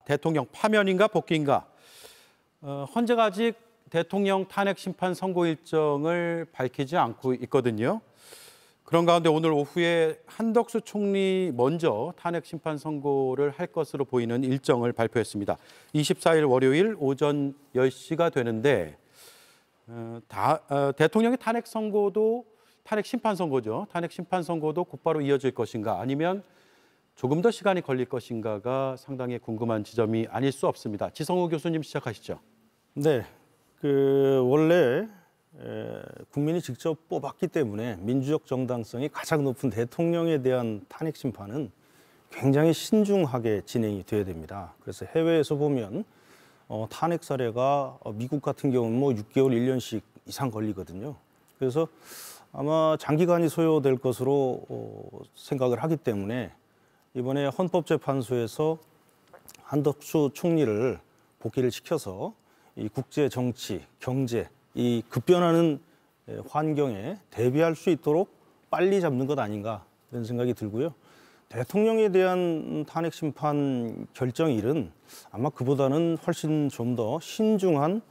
대통령 파면인가 복귀인가? 헌재가 아직 대통령 탄핵 심판 선고 일정을 밝히지 않고 있거든요. 그런 가운데 오늘 오후에 한덕수 총리 먼저 탄핵 심판 선고를 할 것으로 보이는 일정을 발표했습니다. 24일 월요일 오전 10시가 되는데 대통령의 탄핵 선고도 탄핵 심판 선고죠. 탄핵 심판 선고도 곧바로 이어질 것인가 아니면 조금 더 시간이 걸릴 것인가가 상당히 궁금한 지점이 아닐 수 없습니다. 지성우 교수님 시작하시죠. 네, 원래 국민이 직접 뽑았기 때문에 민주적 정당성이 가장 높은 대통령에 대한 탄핵 심판은 굉장히 신중하게 진행이 돼야 됩니다. 그래서 해외에서 보면 탄핵 사례가 미국 같은 경우는 뭐 6개월, 1년씩 이상 걸리거든요. 그래서 아마 장기간이 소요될 것으로 생각을 하기 때문에 이번에 헌법재판소에서 한덕수 총리를 복귀를 시켜서 이 국제 정치, 경제, 이 급변하는 환경에 대비할 수 있도록 빨리 잡는 것 아닌가 이런 생각이 들고요. 대통령에 대한 탄핵 심판 결정일은 아마 그보다는 훨씬 좀 더 신중한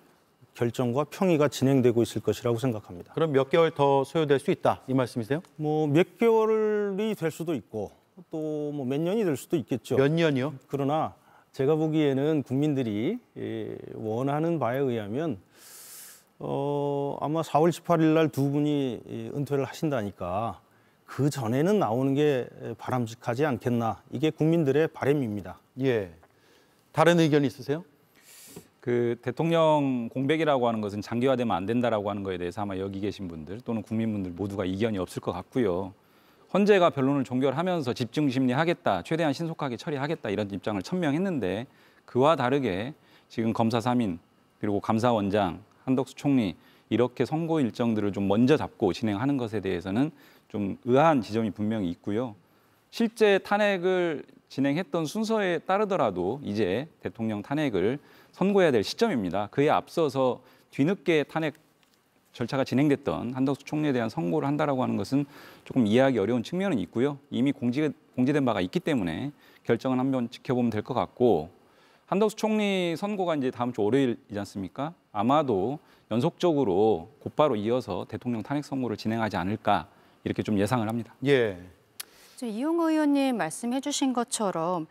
결정과 평의가 진행되고 있을 것이라고 생각합니다. 그럼 몇 개월 더 소요될 수 있다 이 말씀이세요? 뭐 몇 개월이 될 수도 있고 또 뭐 몇 년이 될 수도 있겠죠. 몇 년이요? 그러나 제가 보기에는 국민들이 원하는 바에 의하면 아마 4월 18일 날 두 분이 은퇴를 하신다니까 그 전에는 나오는 게 바람직하지 않겠나. 이게 국민들의 바람입니다. 예. 다른 의견 있으세요? 그 대통령 공백이라고 하는 것은 장기화되면 안 된다라고 하는 거에 대해서 아마 여기 계신 분들 또는 국민분들 모두가 이견이 없을 것 같고요. 헌재가 변론을 종결하면서 집중 심리하겠다, 최대한 신속하게 처리하겠다 이런 입장을 천명했는데 그와 다르게 지금 검사 3인 그리고 감사원장, 한덕수 총리 이렇게 선고 일정들을 좀 먼저 잡고 진행하는 것에 대해서는 좀 의아한 지점이 분명히 있고요. 실제 탄핵을 진행했던 순서에 따르더라도 이제 대통령 탄핵을 선고해야 될 시점입니다. 그에 앞서서 뒤늦게 탄핵 절차가 진행됐던 한덕수 총리에 대한 선고를 한다라고 하는 것은 조금 이해하기 어려운 측면은 있고요. 이미 공지된 바가 있기 때문에 결정은 한번 지켜보면 될 것 같고 한덕수 총리 선고가 이제 다음 주 월요일이지 않습니까? 아마도 연속적으로 곧바로 이어서 대통령 탄핵 선고를 진행하지 않을까 이렇게 좀 예상을 합니다. 예. 이용호 의원님 말씀해 주신 것처럼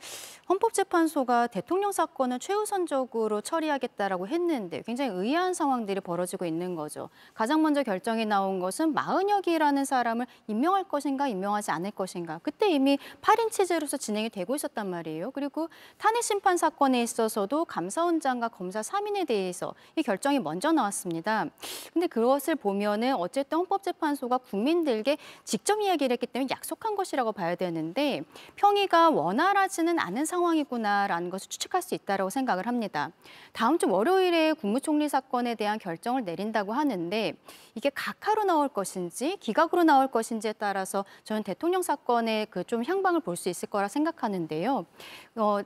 헌법재판소가 대통령 사건을 최우선적으로 처리하겠다라고 했는데 굉장히 의아한 상황들이 벌어지고 있는 거죠. 가장 먼저 결정이 나온 것은 마은혁이라는 사람을 임명할 것인가 임명하지 않을 것인가. 그때 이미 8인 체제로서 진행이 되고 있었단 말이에요. 그리고 탄핵 심판 사건에 있어서도 감사원장과 검사 3인에 대해서 이 결정이 먼저 나왔습니다. 근데 그것을 보면은 어쨌든 헌법재판소가 국민들께 직접 이야기를 했기 때문에 약속한 것이라고 봐야 되는데 평의가 원활하지는 않은 상황이구나라는 것을 추측할 수 있다고 생각을 합니다. 다음 주 월요일에 국무총리 사건에 대한 결정을 내린다고 하는데 이게 각하로 나올 것인지 기각으로 나올 것인지에 따라서 저는 대통령 사건의 그 좀 향방을 볼 수 있을 거라 생각하는데요.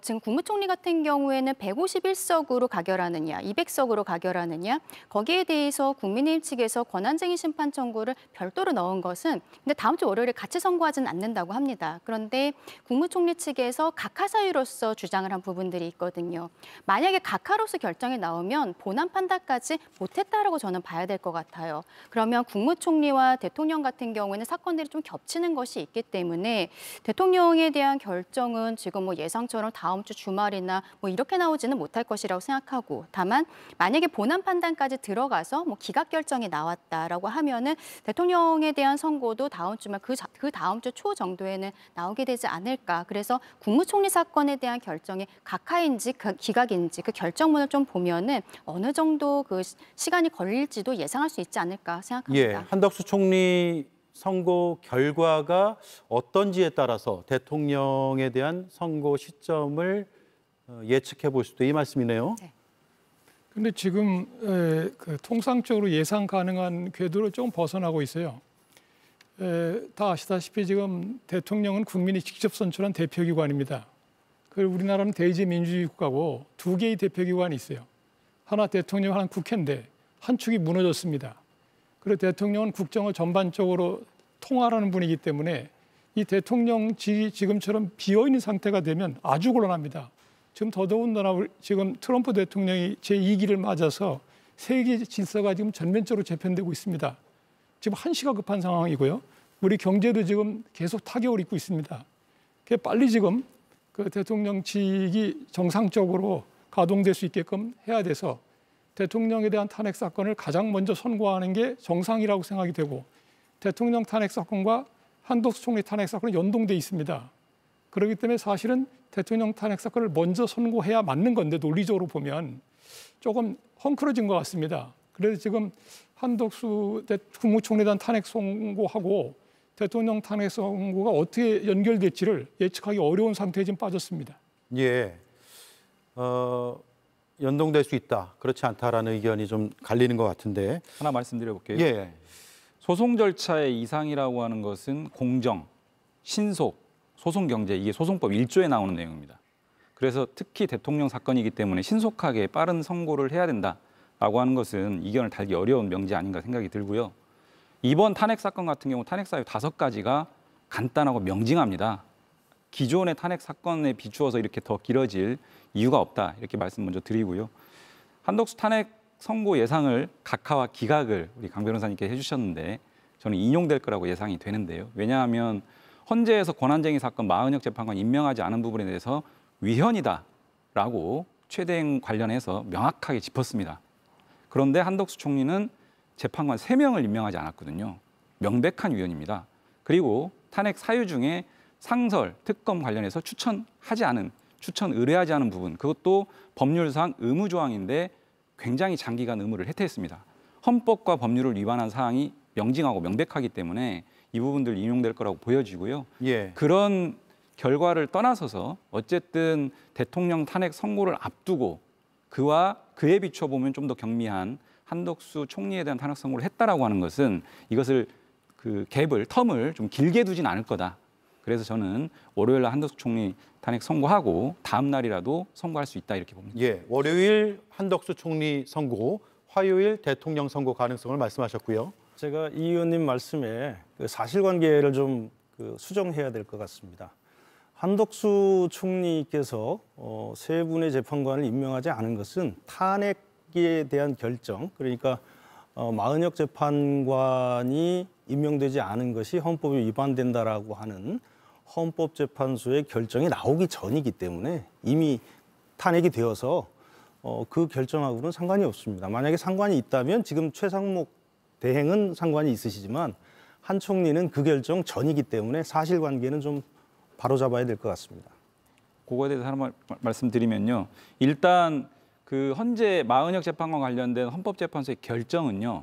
지금 국무총리 같은 경우에는 151석으로 가결하느냐, 200석으로 가결하느냐 거기에 대해서 국민의힘 측에서 권한쟁의 심판 청구를 별도로 넣은 것은 근데 다음 주 월요일에 같이 선고하지는 않는다고 합니다. 그런데 국무총리 측에서 각하 사유로서 주장을 한 부분들이 있거든요. 만약에 각하로서 결정이 나오면 본안 판단까지 못했다라고 저는 봐야 될 것 같아요. 그러면 국무총리와 대통령 같은 경우에는 사건들이 좀 겹치는 것이 있기 때문에 대통령에 대한 결정은 지금 뭐 예상처럼 다음 주 주말이나 뭐 이렇게 나오지는 못할 것이라고 생각하고 다만 만약에 본안 판단까지 들어가서 뭐 기각 결정이 나왔다라고 하면은 대통령에 대한 선고도 다음 주말 그 다음 주 초 정도에는 나오게 되지 않을까. 그래서 국무총리 사건에 대한 결정이 각하인지 기각인지 그 결정문을 좀 보면은 어느 정도 그 시간이 걸릴지도 예상할 수 있지 않을까 생각합니다. 예, 한덕수 총리 선고 결과가 어떤지에 따라서 대통령에 대한 선고 시점을 예측해 볼 수도 이 말씀이네요. 네. 근데 지금 그 통상적으로 예상 가능한 궤도를 좀 벗어나고 있어요. 다 아시다시피 지금 대통령은 국민이 직접 선출한 대표기관입니다. 우리나라는 대의제 민주주의 국가고 두 개의 대표기관이 있어요. 하나 대통령, 하나 국회인데 한 축이 무너졌습니다. 그리고 대통령은 국정을 전반적으로 통할하는 분이기 때문에 이 대통령직이 지금처럼 비어있는 상태가 되면 아주 곤란합니다. 지금 더더군다나 지금 트럼프 대통령이 제2기를 맞아서 세계 질서가 지금 전면적으로 재편되고 있습니다. 지금 한시가 급한 상황이고요. 우리 경제도 지금 계속 타격을 입고 있습니다. 빨리 지금 그 대통령직이 정상적으로 가동될 수 있게끔 해야 돼서 대통령에 대한 탄핵 사건을 가장 먼저 선고하는 게 정상이라고 생각이 되고, 대통령 탄핵 사건과 한덕수 총리 탄핵 사건은 연동돼 있습니다. 그렇기 때문에 사실은 대통령 탄핵 사건을 먼저 선고해야 맞는 건데, 논리적으로 보면 조금 헝클어진 것 같습니다. 그래서 지금 한덕수 국무총리에 대한 탄핵 선고하고 대통령 탄핵 선고가 어떻게 연결될지를 예측하기 어려운 상태에 지금 빠졌습니다. 예, 연동될 수 있다, 그렇지 않다라는 의견이 좀 갈리는 것 같은데. 하나 말씀드려볼게요. 예, 소송 절차의 이상이라고 하는 것은 공정, 신속, 소송 경제, 이게 소송법 1조에 나오는 내용입니다. 그래서 특히 대통령 사건이기 때문에 신속하게 빠른 선고를 해야 된다라고 하는 것은 이견을 달기 어려운 명제 아닌가 생각이 들고요. 이번 탄핵 사건 같은 경우 탄핵 사유 5가지가 간단하고 명징합니다. 기존의 탄핵 사건에 비추어서 이렇게 더 길어질 이유가 없다, 이렇게 말씀 먼저 드리고요. 한덕수 탄핵 선고 예상을 각하와 기각을 우리 강 변호사님께 해주셨는데 저는 인용될 거라고 예상이 되는데요. 왜냐하면 헌재에서 권한쟁의 사건 마은혁 재판관 임명하지 않은 부분에 대해서 위헌이다라고 최대행 관련해서 명확하게 짚었습니다. 그런데 한덕수 총리는 재판관 3명을 임명하지 않았거든요. 명백한 위헌입니다. 그리고 탄핵 사유 중에 상설, 특검 관련해서 추천 의뢰하지 않은 부분, 그것도 법률상 의무 조항인데 굉장히 장기간 의무를 해태했습니다. 헌법과 법률을 위반한 사항이 명징하고 명백하기 때문에 이 부분들 인용될 거라고 보여지고요. 예. 그런 결과를 떠나서서 어쨌든 대통령 탄핵 선고를 앞두고 그에 비춰보면 좀 더 경미한 한덕수 총리에 대한 탄핵 선고를 했다라고 하는 것은 이것을 텀을 좀 길게 두진 않을 거다. 그래서 저는 월요일 날 한덕수 총리 탄핵 선고하고 다음 날이라도 선고할 수 있다, 이렇게 봅니다. 예, 월요일 한덕수 총리 선고, 화요일 대통령 선고 가능성을 말씀하셨고요. 제가 이 의원님 말씀에 사실관계를 좀 수정해야 될 것 같습니다. 한덕수 총리께서 3분의 재판관을 임명하지 않은 것은 탄핵에 대한 결정, 그러니까 마은혁 재판관이 임명되지 않은 것이 헌법에 위반된다라고 하는 헌법재판소의 결정이 나오기 전이기 때문에 이미 탄핵이 되어서 그 결정하고는 상관이 없습니다. 만약에 상관이 있다면 지금 최상목 대행은 상관이 있으시지만 한 총리는 그 결정 전이기 때문에 사실관계는 좀 바로잡아야 될 것 같습니다. 그거에 대해서 하나 말씀드리면요. 일단 그 헌재 마은혁 재판관 관련된 헌법재판소의 결정은요,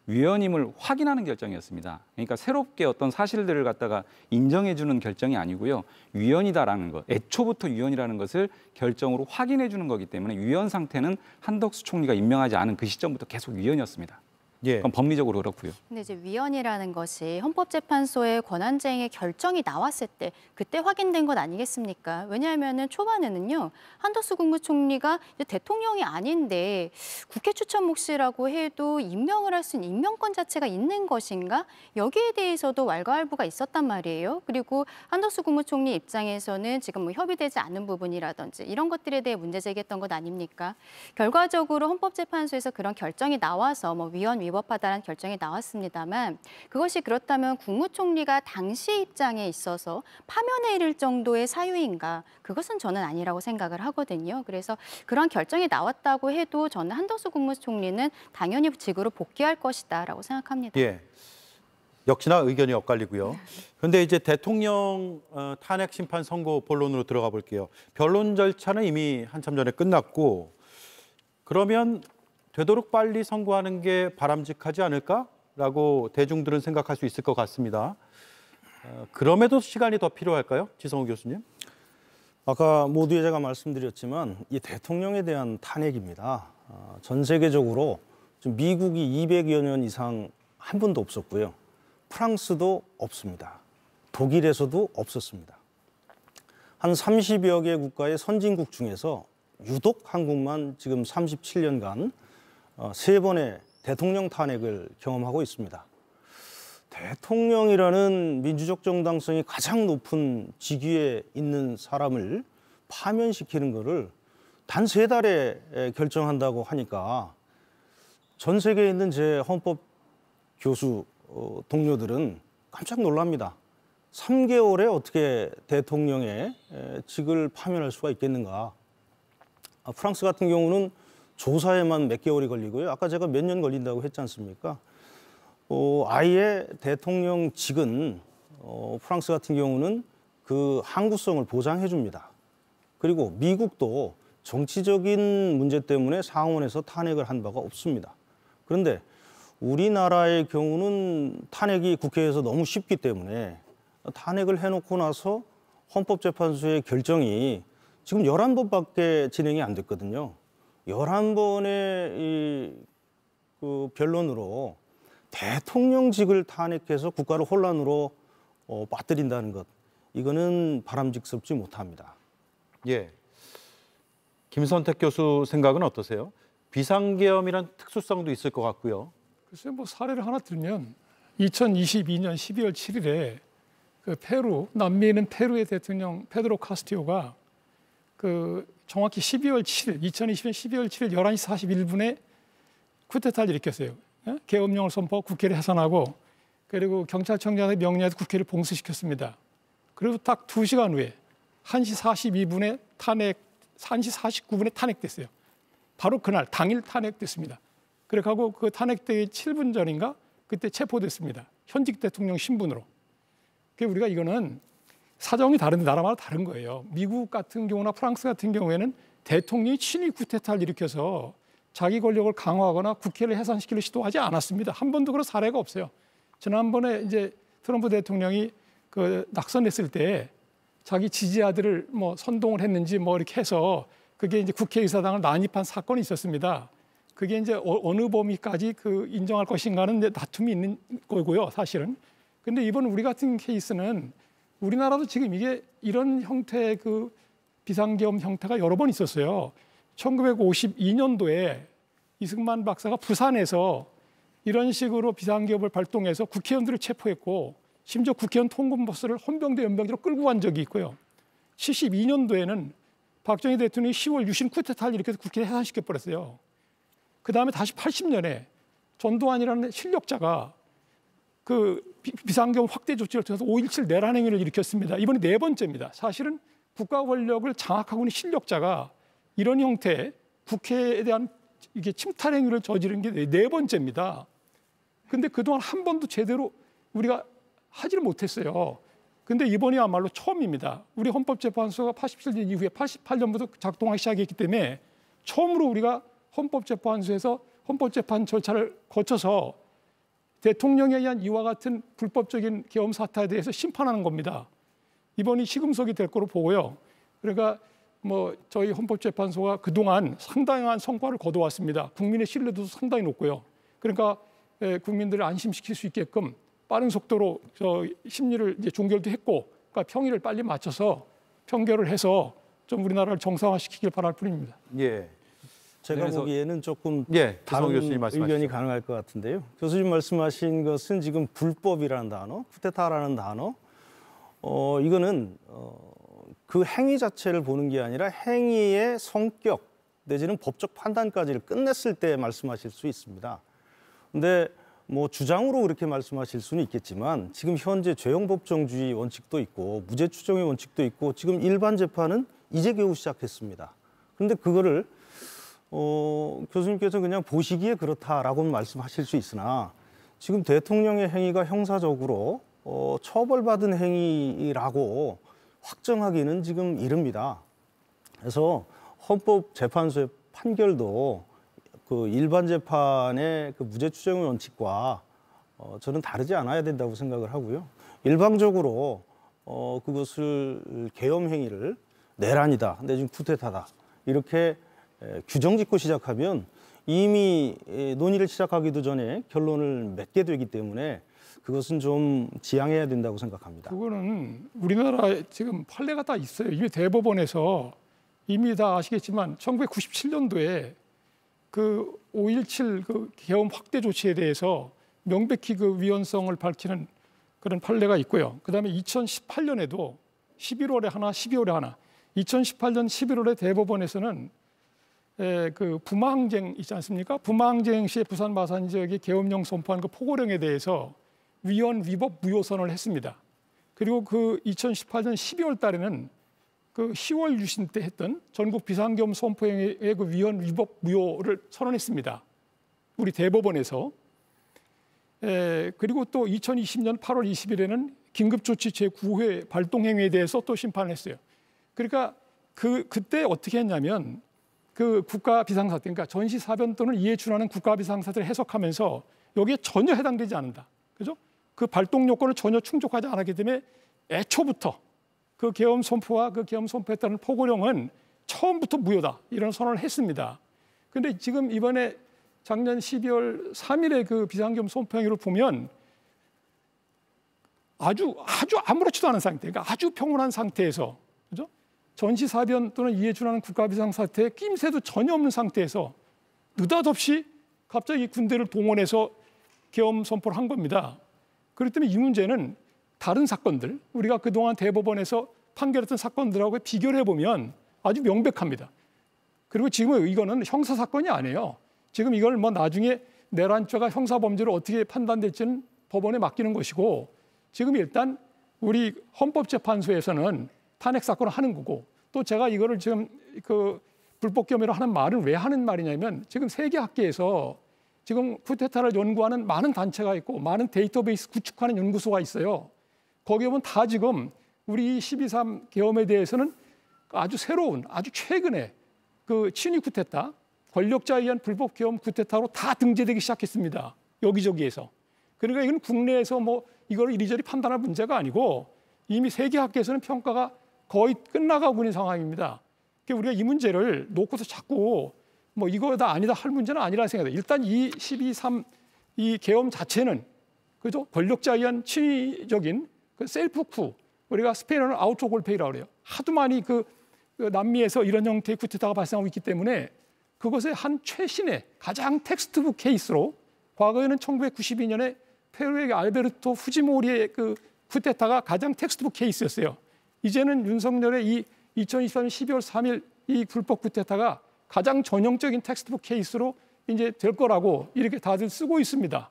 위헌임을 확인하는 결정이었습니다. 그러니까 새롭게 어떤 사실들을 갖다가 인정해주는 결정이 아니고요, 위헌이다라는 것, 애초부터 위헌이라는 것을 결정으로 확인해주는 거기 때문에 위헌 상태는 한덕수 총리가 임명하지 않은 그 시점부터 계속 위헌이었습니다. 예. 그건 법리적으로 그렇고요. 근데 이제 위헌이라는 것이 헌법재판소의 권한쟁의 결정이 나왔을 때 그때 확인된 것 아니겠습니까? 왜냐하면은 초반에는요, 한덕수 국무총리가 이제 대통령이 아닌데 국회 추천 몫이라고 해도 임명을 할 수 있는 임명권 자체가 있는 것인가? 여기에 대해서도 왈가왈부가 있었단 말이에요. 그리고 한덕수 국무총리 입장에서는 지금 뭐 협의되지 않은 부분이라든지 이런 것들에 대해 문제 제기했던 것 아닙니까? 결과적으로 헌법재판소에서 그런 결정이 나와서 뭐 위헌 위법하다는 결정이 나왔습니다만, 그것이 그렇다면 국무총리가 당시 입장에 있어서 파면에 이를 정도의 사유인가? 그것은 저는 아니라고 생각을 하거든요. 그래서 그런 결정이 나왔다고 해도 저는 한덕수 국무총리는 당연히 직으로 복귀할 것이다라고 생각합니다. 예. 역시나 의견이 엇갈리고요. 그런데 이제 대통령 탄핵 심판 선고 본론으로 들어가 볼게요. 변론 절차는 이미 한참 전에 끝났고, 그러면 되도록 빨리 선고하는 게 바람직하지 않을까라고 대중들은 생각할 수 있을 것 같습니다. 그럼에도 시간이 더 필요할까요? 지성우 교수님. 아까 모두에 제가 말씀드렸지만 이 대통령에 대한 탄핵입니다. 전 세계적으로 지금 미국이 200여 년 이상 한 번도 없었고요. 프랑스도 없습니다. 독일에서도 없었습니다. 한 30여 개 국가의 선진국 중에서 유독 한국만 지금 37년간 3번의 대통령 탄핵을 경험하고 있습니다. 대통령이라는 민주적 정당성이 가장 높은 직위에 있는 사람을 파면시키는 것을 단 3달에 결정한다고 하니까 전 세계에 있는 제 헌법 교수 동료들은 깜짝 놀랍니다. 3개월에 어떻게 대통령의 직을 파면할 수가 있겠는가. 프랑스 같은 경우는 조사에만 몇 개월이 걸리고요. 아까 제가 몇 년 걸린다고 했지 않습니까? 아예 대통령직은 프랑스 같은 경우는 그 항구성을 보장해 줍니다. 그리고 미국도 정치적인 문제 때문에 상원에서 탄핵을 한 바가 없습니다. 그런데 우리나라의 경우는 탄핵이 국회에서 너무 쉽기 때문에 탄핵을 해놓고 나서 헌법재판소의 결정이 지금 11번밖에 진행이 안 됐거든요. 11번의 그 변론으로 대통령직을 탄핵해서 국가를 혼란으로 빠뜨린다는 것, 이거는 바람직스럽지 못합니다. 예. 김선택 교수 생각은 어떠세요? 비상계엄이란 특수성도 있을 것 같고요. 글쎄 뭐 사례를 하나 들면 2022년 12월 7일에 그 페루, 남미에 있는 페루의 대통령 페드로 카스티오가 그 정확히 12월 7일, 2020년 12월 7일 11시 41분에 쿠데타를 일으켰어요. 계엄령을 선포하고 국회를 해산하고 그리고 경찰청장의 명령에서 국회를 봉쇄시켰습니다. 그리고 딱 2시간 후에 1시 42분에 1시 49분에 탄핵됐어요. 바로 그날 당일 탄핵됐습니다. 그래가지고 그 탄핵되기 7분 전인가 그때 체포됐습니다. 현직 대통령 신분으로. 그러니까 우리가 이거는 사정이 다른데 나라마다 다른 거예요. 미국 같은 경우나 프랑스 같은 경우에는 대통령이 친위 쿠데타를 일으켜서 자기 권력을 강화하거나 국회를 해산시키려 시도하지 않았습니다. 한 번도 그런 사례가 없어요. 지난번에 이제 트럼프 대통령이 그 낙선했을 때 자기 지지자들을 뭐 선동을 했는지 뭐 이렇게 해서 그게 이제 국회의사당을 난입한 사건이 있었습니다. 그게 이제 어느 범위까지 그 인정할 것인가는 이제 다툼이 있는 거고요, 사실은. 근데 이번 우리 같은 케이스는 우리나라도 지금 이게 이런 형태의 그 비상계엄 형태가 여러 번 있었어요. 1952년도에 이승만 박사가 부산에서 이런 식으로 비상계엄을 발동해서 국회의원들을 체포했고 심지어 국회의원 통근버스를 헌병대 연병대로 끌고 간 적이 있고요. 72년도에는 박정희 대통령이 10월 유신 쿠데타를 일으켜서 국회를 해산시켜버렸어요. 그다음에 다시 80년에 전두환이라는 실력자가 그 비상계엄 확대 조치를 통해서 5.17 내란 행위를 일으켰습니다. 이번이 4번째입니다. 사실은 국가 권력을 장악하고 있는 실력자가 이런 형태의 국회에 대한 이게 침탈 행위를 저지른 게 4번째입니다. 근데 그동안 한 번도 제대로 우리가 하지를 못했어요. 근데 이번이야말로 처음입니다. 우리 헌법재판소가 87년 이후에 88년부터 작동하기 시작했기 때문에 처음으로 우리가 헌법재판소에서 헌법재판 절차를 거쳐서 대통령에 의한 이와 같은 불법적인 계엄 사태에 대해서 심판하는 겁니다. 이번이 시금석이 될 거로 보고요. 그러니까 뭐 저희 헌법재판소가 그동안 상당한 성과를 거둬왔습니다. 국민의 신뢰도도 상당히 높고요. 그러니까 국민들을 안심시킬 수 있게끔 빠른 속도로 심리를 이제 종결도 했고, 그러니까 평일을 빨리 맞춰서 평결을 해서 좀 우리나라를 정상화시키길 바랄 뿐입니다. 예. 제가 보기에는 조금 다른 의견이 가능할 것 같은데요. 교수님 말씀하신 것은 지금 불법이라는 단어, 쿠데타라는 단어, 이거는 그 행위 자체를 보는 게 아니라 행위의 성격 내지는 법적 판단까지를 끝냈을 때 말씀하실 수 있습니다. 근데 뭐 주장으로 그렇게 말씀하실 수는 있겠지만 지금 현재 죄형법정주의 원칙도 있고 무죄 추정의 원칙도 있고 지금 일반 재판은 이제 겨우 시작했습니다. 그런데 그거를 교수님께서 그냥 보시기에 그렇다라고 말씀하실 수 있으나 지금 대통령의 행위가 형사적으로 처벌받은 행위라고 확정하기는 지금 이릅니다. 그래서 헌법재판소의 판결도 그 일반 재판의 그 무죄 추정의 원칙과 저는 다르지 않아야 된다고 생각을 하고요. 일방적으로 그것을 계엄 행위를 내란이다, 내지는 쿠데타다 이렇게 규정 짓고 시작하면 이미 논의를 시작하기도 전에 결론을 맺게 되기 때문에 그것은 좀 지양해야 된다고 생각합니다. 그거는 우리나라에 지금 판례가 다 있어요. 이미 대법원에서 이미 다 아시겠지만 1997년도에 그 5.17 그 계엄 확대 조치에 대해서 명백히 그 위헌성을 밝히는 그런 판례가 있고요. 그다음에 2018년에도 11월에 하나, 12월에 하나. 2018년 11월에 대법원에서는 그 부마항쟁 있지 않습니까? 부마항쟁 시에 부산 마산 지역의 계엄령 선포한 그 포고령에 대해서 위헌 위법 무효 선언을 했습니다. 그리고 그 2018년 12월 달에는 그 10월 유신 때 했던 전국 비상계엄 선포행위의 그 위헌 위법 무효를 선언했습니다. 우리 대법원에서. 그리고 또 2020년 8월 20일에는 긴급조치 제9회 발동행위에 대해서 또 심판을 했어요. 그러니까 그때 어떻게 했냐면 그 국가 비상사태, 그러니까 전시사변 또는 이에 준하는 국가 비상사태를 해석하면서 여기에 전혀 해당되지 않는다. 그죠? 그 발동 요건을 전혀 충족하지 않았기 때문에 애초부터 그 계엄 선포와 그 계엄 선포에 따른 포고령은 처음부터 무효다. 이런 선언을 했습니다. 그런데 지금 이번에 작년 12월 3일에 그 비상계엄 선포행위를 보면 아주 아무렇지도 않은 상태, 그러니까 아주 평온한 상태에서, 그죠? 전시사변 또는 이에 준하는 국가 비상사태에 낌새도 전혀 없는 상태에서 느닷없이 갑자기 군대를 동원해서 계엄 선포를 한 겁니다. 그렇기 때문에 이 문제는 다른 사건들, 우리가 그동안 대법원에서 판결했던 사건들하고 비교를 해보면 아주 명백합니다. 그리고 지금 이거는 형사사건이 아니에요. 지금 이걸 뭐 나중에 내란죄가 형사범죄로 어떻게 판단될지는 법원에 맡기는 것이고, 지금 일단 우리 헌법재판소에서는 탄핵 사건을 하는 거고, 또 제가 이거를 지금 그 불법계엄이라고 하는 말은 왜 하는 말이냐면, 지금 세계 학계에서 지금 쿠데타를 연구하는 많은 단체가 있고 많은 데이터베이스 구축하는 연구소가 있어요. 거기에 보면 다 지금 우리 12.3 계엄에 대해서는 아주 새로운, 아주 최근에 그 친위 쿠데타, 권력자에 의한 불법 계엄 쿠데타로 다 등재되기 시작했습니다. 여기저기에서. 그러니까 이건 국내에서 뭐 이걸 이리저리 판단할 문제가 아니고 이미 세계 학계에서는 평가가 거의 끝나가고 있는 상황입니다. 그러니까 우리가 이 문제를 놓고서 자꾸 뭐 이거다 아니다 할 문제는 아니라 생각해요. 일단 이 12.3 이 계엄 자체는, 그죠? 권력자에 의한 친위적인 그 셀프 쿠, 우리가 스페인어는 아우토 골페이라고 그래요. 하도 많이 그 남미에서 이런 형태의 쿠데타가 발생하고 있기 때문에 그것의 한 최신의 가장 텍스트북 케이스로, 과거에는 1992년에 페루의 알베르토 후지모리의 그 쿠데타가 가장 텍스트북 케이스였어요. 이제는 윤석열의 이 2023년 12월 3일 이 불법 쿠데타가 가장 전형적인 텍스트북 케이스로 이제 될 거라고 이렇게 다들 쓰고 있습니다.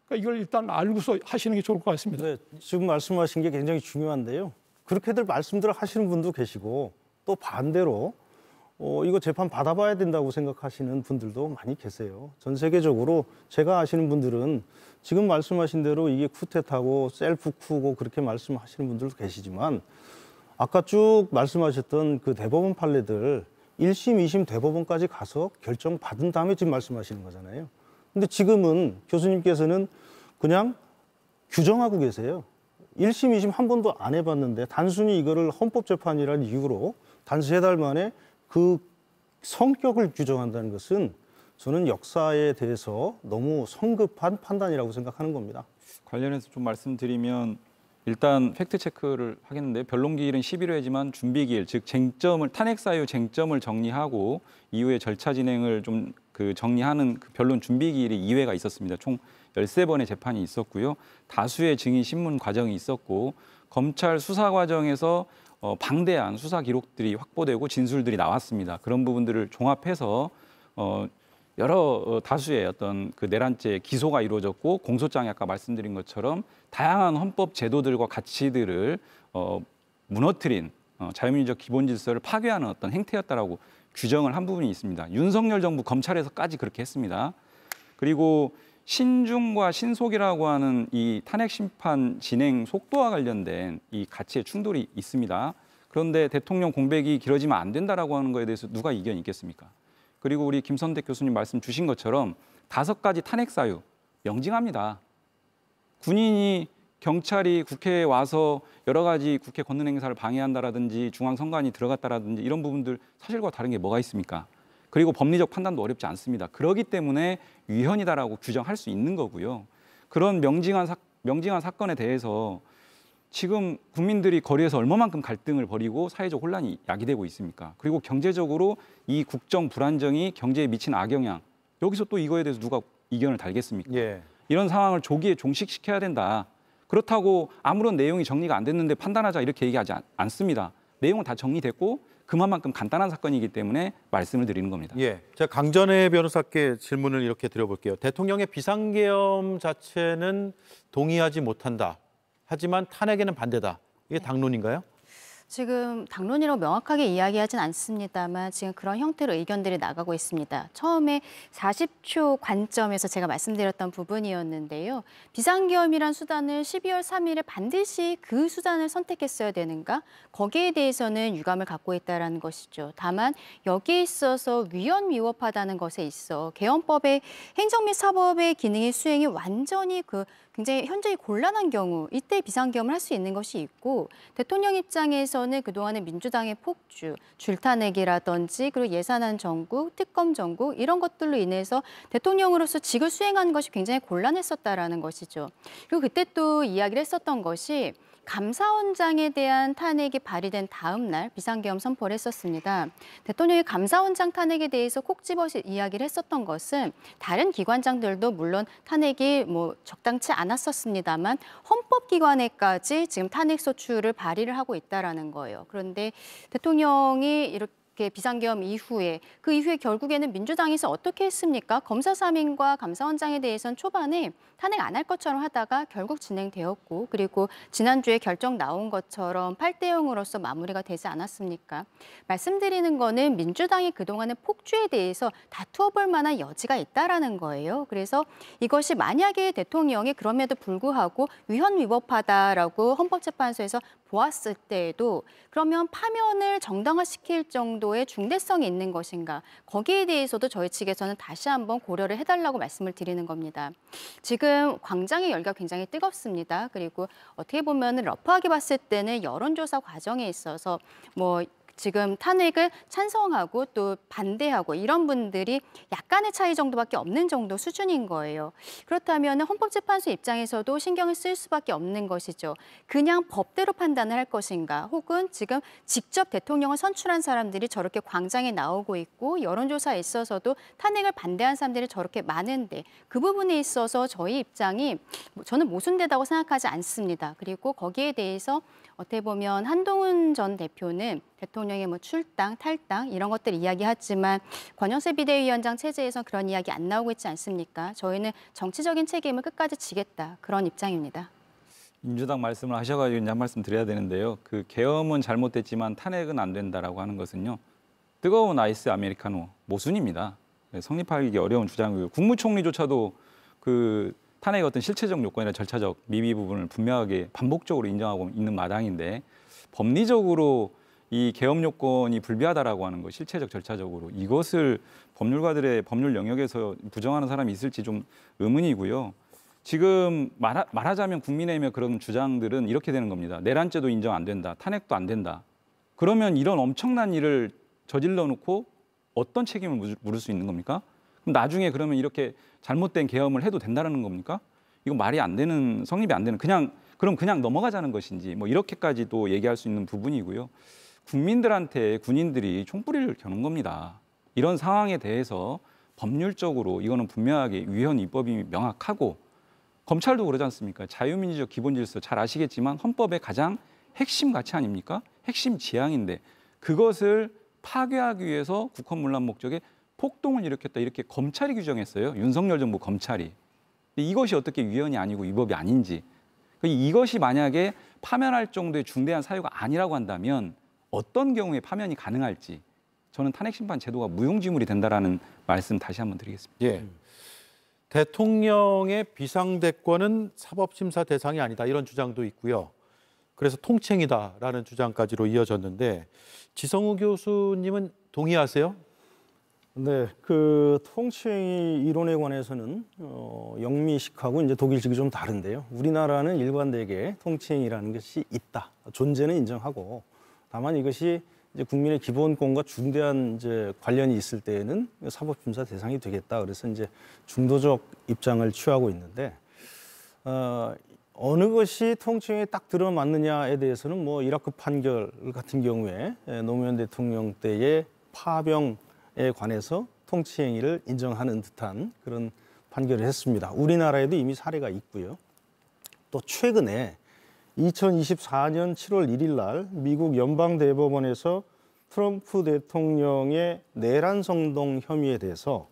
그러니까 이걸 일단 알고서 하시는 게 좋을 것 같습니다. 네, 지금 말씀하신 게 굉장히 중요한데요. 그렇게들 말씀들을 하시는 분도 계시고, 또 반대로 이거 재판 받아봐야 된다고 생각하시는 분들도 많이 계세요. 전 세계적으로 제가 아시는 분들은 지금 말씀하신 대로 이게 쿠데타고 셀프 쿠고 그렇게 말씀하시는 분들도 계시지만, 아까 쭉 말씀하셨던 그 대법원 판례들 1심, 2심 대법원까지 가서 결정 받은 다음에 지금 말씀하시는 거잖아요. 근데 지금은 교수님께서는 그냥 규정하고 계세요. 1심, 2심 한 번도 안 해봤는데 단순히 이거를 헌법재판이라는 이유로 단 3달 만에 그 성격을 규정한다는 것은 저는 역사에 대해서 너무 성급한 판단이라고 생각하는 겁니다. 관련해서 좀 말씀드리면, 일단 팩트 체크를 하겠는데, 변론 기일은 11회지만 준비 기일, 즉 쟁점을, 탄핵 사유 쟁점을 정리하고 이후에 절차 진행을 좀 그 정리하는 그 변론 준비 기일이 2회가 있었습니다. 총 13번의 재판이 있었고요. 다수의 증인 신문 과정이 있었고, 검찰 수사 과정에서 방대한 수사 기록들이 확보되고 진술들이 나왔습니다. 그런 부분들을 종합해서 여러 다수의 어떤 그 내란죄 기소가 이루어졌고, 공소장에 아까 말씀드린 것처럼 다양한 헌법 제도들과 가치들을 무너뜨린 자유민주적 기본 질서를 파괴하는 어떤 행태였다라고 규정을 한 부분이 있습니다. 윤석열 정부 검찰에서까지 그렇게 했습니다. 그리고 신중과 신속이라고 하는 이 탄핵 심판 진행 속도와 관련된 이 가치의 충돌이 있습니다. 그런데 대통령 공백이 길어지면 안 된다라고 하는 거에 대해서 누가 이견이 있겠습니까? 그리고 우리 김선택 교수님 말씀 주신 것처럼 5가지 탄핵 사유 명징합니다. 군인이, 경찰이 국회에 와서 여러 가지 국회 권능 행사를 방해한다라든지 중앙선관위 들어갔다라든지 이런 부분들 사실과 다른 게 뭐가 있습니까? 그리고 법리적 판단도 어렵지 않습니다. 그렇기 때문에 위헌이다라고 규정할 수 있는 거고요. 그런 명징한 사건에 대해서 지금 국민들이 거리에서 얼마만큼 갈등을 벌이고 사회적 혼란이 야기되고 있습니까? 그리고 경제적으로 이 국정 불안정이 경제에 미친 악영향, 여기서 또 이거에 대해서 누가 이견을 달겠습니까? 예. 이런 상황을 조기에 종식시켜야 된다. 그렇다고 아무런 내용이 정리가 안 됐는데 판단하자 이렇게 얘기하지 않습니다. 내용은 다 정리됐고 그만큼 간단한 사건이기 때문에 말씀을 드리는 겁니다. 예, 제가 강전혜 변호사께 질문을 이렇게 드려볼게요. 대통령의 비상계엄 자체는 동의하지 못한다. 하지만 탄핵에는 반대다. 이게 당론인가요? 지금 당론이라고 명확하게 이야기하진 않습니다만 지금 그런 형태로 의견들이 나가고 있습니다. 처음에 40초 관점에서 제가 말씀드렸던 부분이었는데요. 비상계엄이란 수단을 12월 3일에 반드시 그 수단을 선택했어야 되는가? 거기에 대해서는 유감을 갖고 있다는 것이죠. 다만 여기에 있어서 위헌위법하다는 것에 있어 계엄법의 행정 및 사법의 기능의 수행이 완전히 굉장히 현저히 곤란한 경우 이때 비상계엄을 할 수 있는 것이 있고 대통령 입장에서는 그동안의 민주당의 폭주, 줄타내기라든지 그리고 예산안 정국, 특검 정국 이런 것들로 인해서 대통령으로서 직을 수행하는 것이 굉장히 곤란했었다라는 것이죠. 그리고 그때 또 이야기를 했었던 것이 감사원장에 대한 탄핵이 발의된 다음 날 비상계엄 선포를 했었습니다. 대통령이 감사원장 탄핵에 대해서 콕 집어서 이야기를 했었던 것은 다른 기관장들도 물론 탄핵이 적당치 않았었습니다만 헌법기관에까지 지금 탄핵 소추를 발의를 하고 있다라는 거예요. 그런데 대통령이 이렇게 비상계엄 이후에 그 이후에 결국에는 민주당에서 어떻게 했습니까? 검사 사민과 감사원장에 대해서는 초반에 탄핵 안 할 것처럼 하다가 결국 진행되었고 그리고 지난주에 결정 나온 것처럼 8대 0으로서 마무리가 되지 않았습니까? 말씀드리는 거는 민주당이 그동안의 폭주에 대해서 다투어 볼 만한 여지가 있다라는 거예요. 그래서 이것이 만약에 대통령이 그럼에도 불구하고 위헌위법하다라고 헌법재판소에서 보았을 때에도 그러면 파면을 정당화시킬 정도의 중대성이 있는 것인가? 거기에 대해서도 저희 측에서는 다시 한번 고려를 해달라고 말씀을 드리는 겁니다. 지금 광장의 열기가 굉장히 뜨겁습니다. 그리고 어떻게 보면 러프하게 봤을 때는 여론조사 과정에 있어서 지금 탄핵을 찬성하고 또 반대하고 이런 분들이 약간의 차이 정도밖에 없는 정도 수준인 거예요. 그렇다면 헌법재판소 입장에서도 신경을 쓸 수밖에 없는 것이죠. 그냥 법대로 판단을 할 것인가 혹은 지금 직접 대통령을 선출한 사람들이 저렇게 광장에 나오고 있고 여론조사에 있어서도 탄핵을 반대한 사람들이 저렇게 많은데 그 부분에 있어서 저희 입장이 저는 모순되다고 생각하지 않습니다. 그리고 거기에 대해서 어떻게 보면 한동훈 전 대표는 대통령의 출당, 탈당 이런 것들 이야기하지만 권영세 비대위원장 체제에서 그런 이야기 안 나오고 있지 않습니까? 저희는 정치적인 책임을 끝까지 지겠다 그런 입장입니다. 민주당 말씀을 하셔가지고 이제 한 말씀 드려야 되는데요. 그 계엄은 잘못됐지만 탄핵은 안 된다라고 하는 것은요. 뜨거운 아이스 아메리카노 모순입니다. 성립하기 어려운 주장이고요. 국무총리조차도 그 탄핵의 어떤 실체적 요건이나 절차적 미비 부분을 분명하게 반복적으로 인정하고 있는 마당인데 법리적으로 이 계엄 요건이 불비하다라고 하는 것, 실체적 절차적으로 이것을 법률가들의 법률 영역에서 부정하는 사람이 있을지 좀 의문이고요. 지금 말하자면 국민의힘의 그런 주장들은 이렇게 되는 겁니다. 내란죄도 인정 안 된다, 탄핵도 안 된다. 그러면 이런 엄청난 일을 저질러 놓고 어떤 책임을 물을 수 있는 겁니까? 그럼 나중에 그러면 이렇게 잘못된 계엄을 해도 된다는 겁니까? 이거 말이 안 되는, 성립이 안 되는, 그럼 그냥 넘어가자는 것인지 이렇게까지도 얘기할 수 있는 부분이고요. 국민들한테 군인들이 총뿌리를 겨눈 겁니다. 이런 상황에 대해서 법률적으로 이거는 분명하게 위헌 위법이 명확하고 검찰도 그러지 않습니까? 자유민주적 기본질서 잘 아시겠지만 헌법의 가장 핵심 가치 아닙니까? 핵심 지향인데 그것을 파괴하기 위해서 국헌문란 목적에 폭동을 일으켰다 이렇게 검찰이 규정했어요. 윤석열 정부 검찰이. 근데 이것이 어떻게 위헌이 아니고 위법이 아닌지. 이것이 만약에 파면할 정도의 중대한 사유가 아니라고 한다면 어떤 경우에 파면이 가능할지 저는 탄핵심판 제도가 무용지물이 된다라는 말씀 다시 한번 드리겠습니다. 예. 대통령의 비상대권은 사법심사 대상이 아니다 이런 주장도 있고요. 그래서 통칭이다라는 주장까지로 이어졌는데 지성우 교수님은 동의하세요? 네, 그 통칭 이론에 관해서는 영미식하고 이제 독일식이 좀 다른데요. 우리나라는 일관되게 통칭이라는 것이 있다, 존재는 인정하고 다만 이것이 이제 국민의 기본권과 중대한 이제 관련이 있을 때에는 사법심사 대상이 되겠다. 그래서 이제 중도적 입장을 취하고 있는데 어느 것이 통칭에 딱 들어맞느냐에 대해서는 이라크 판결 같은 경우에 노무현 대통령 때의 파병에 관해서 통치행위를 인정하는 듯한 그런 판결을 했습니다. 우리나라에도 이미 사례가 있고요. 또 최근에 2024년 7월 1일 날 미국 연방대법원에서 트럼프 대통령의 내란 선동 혐의에 대해서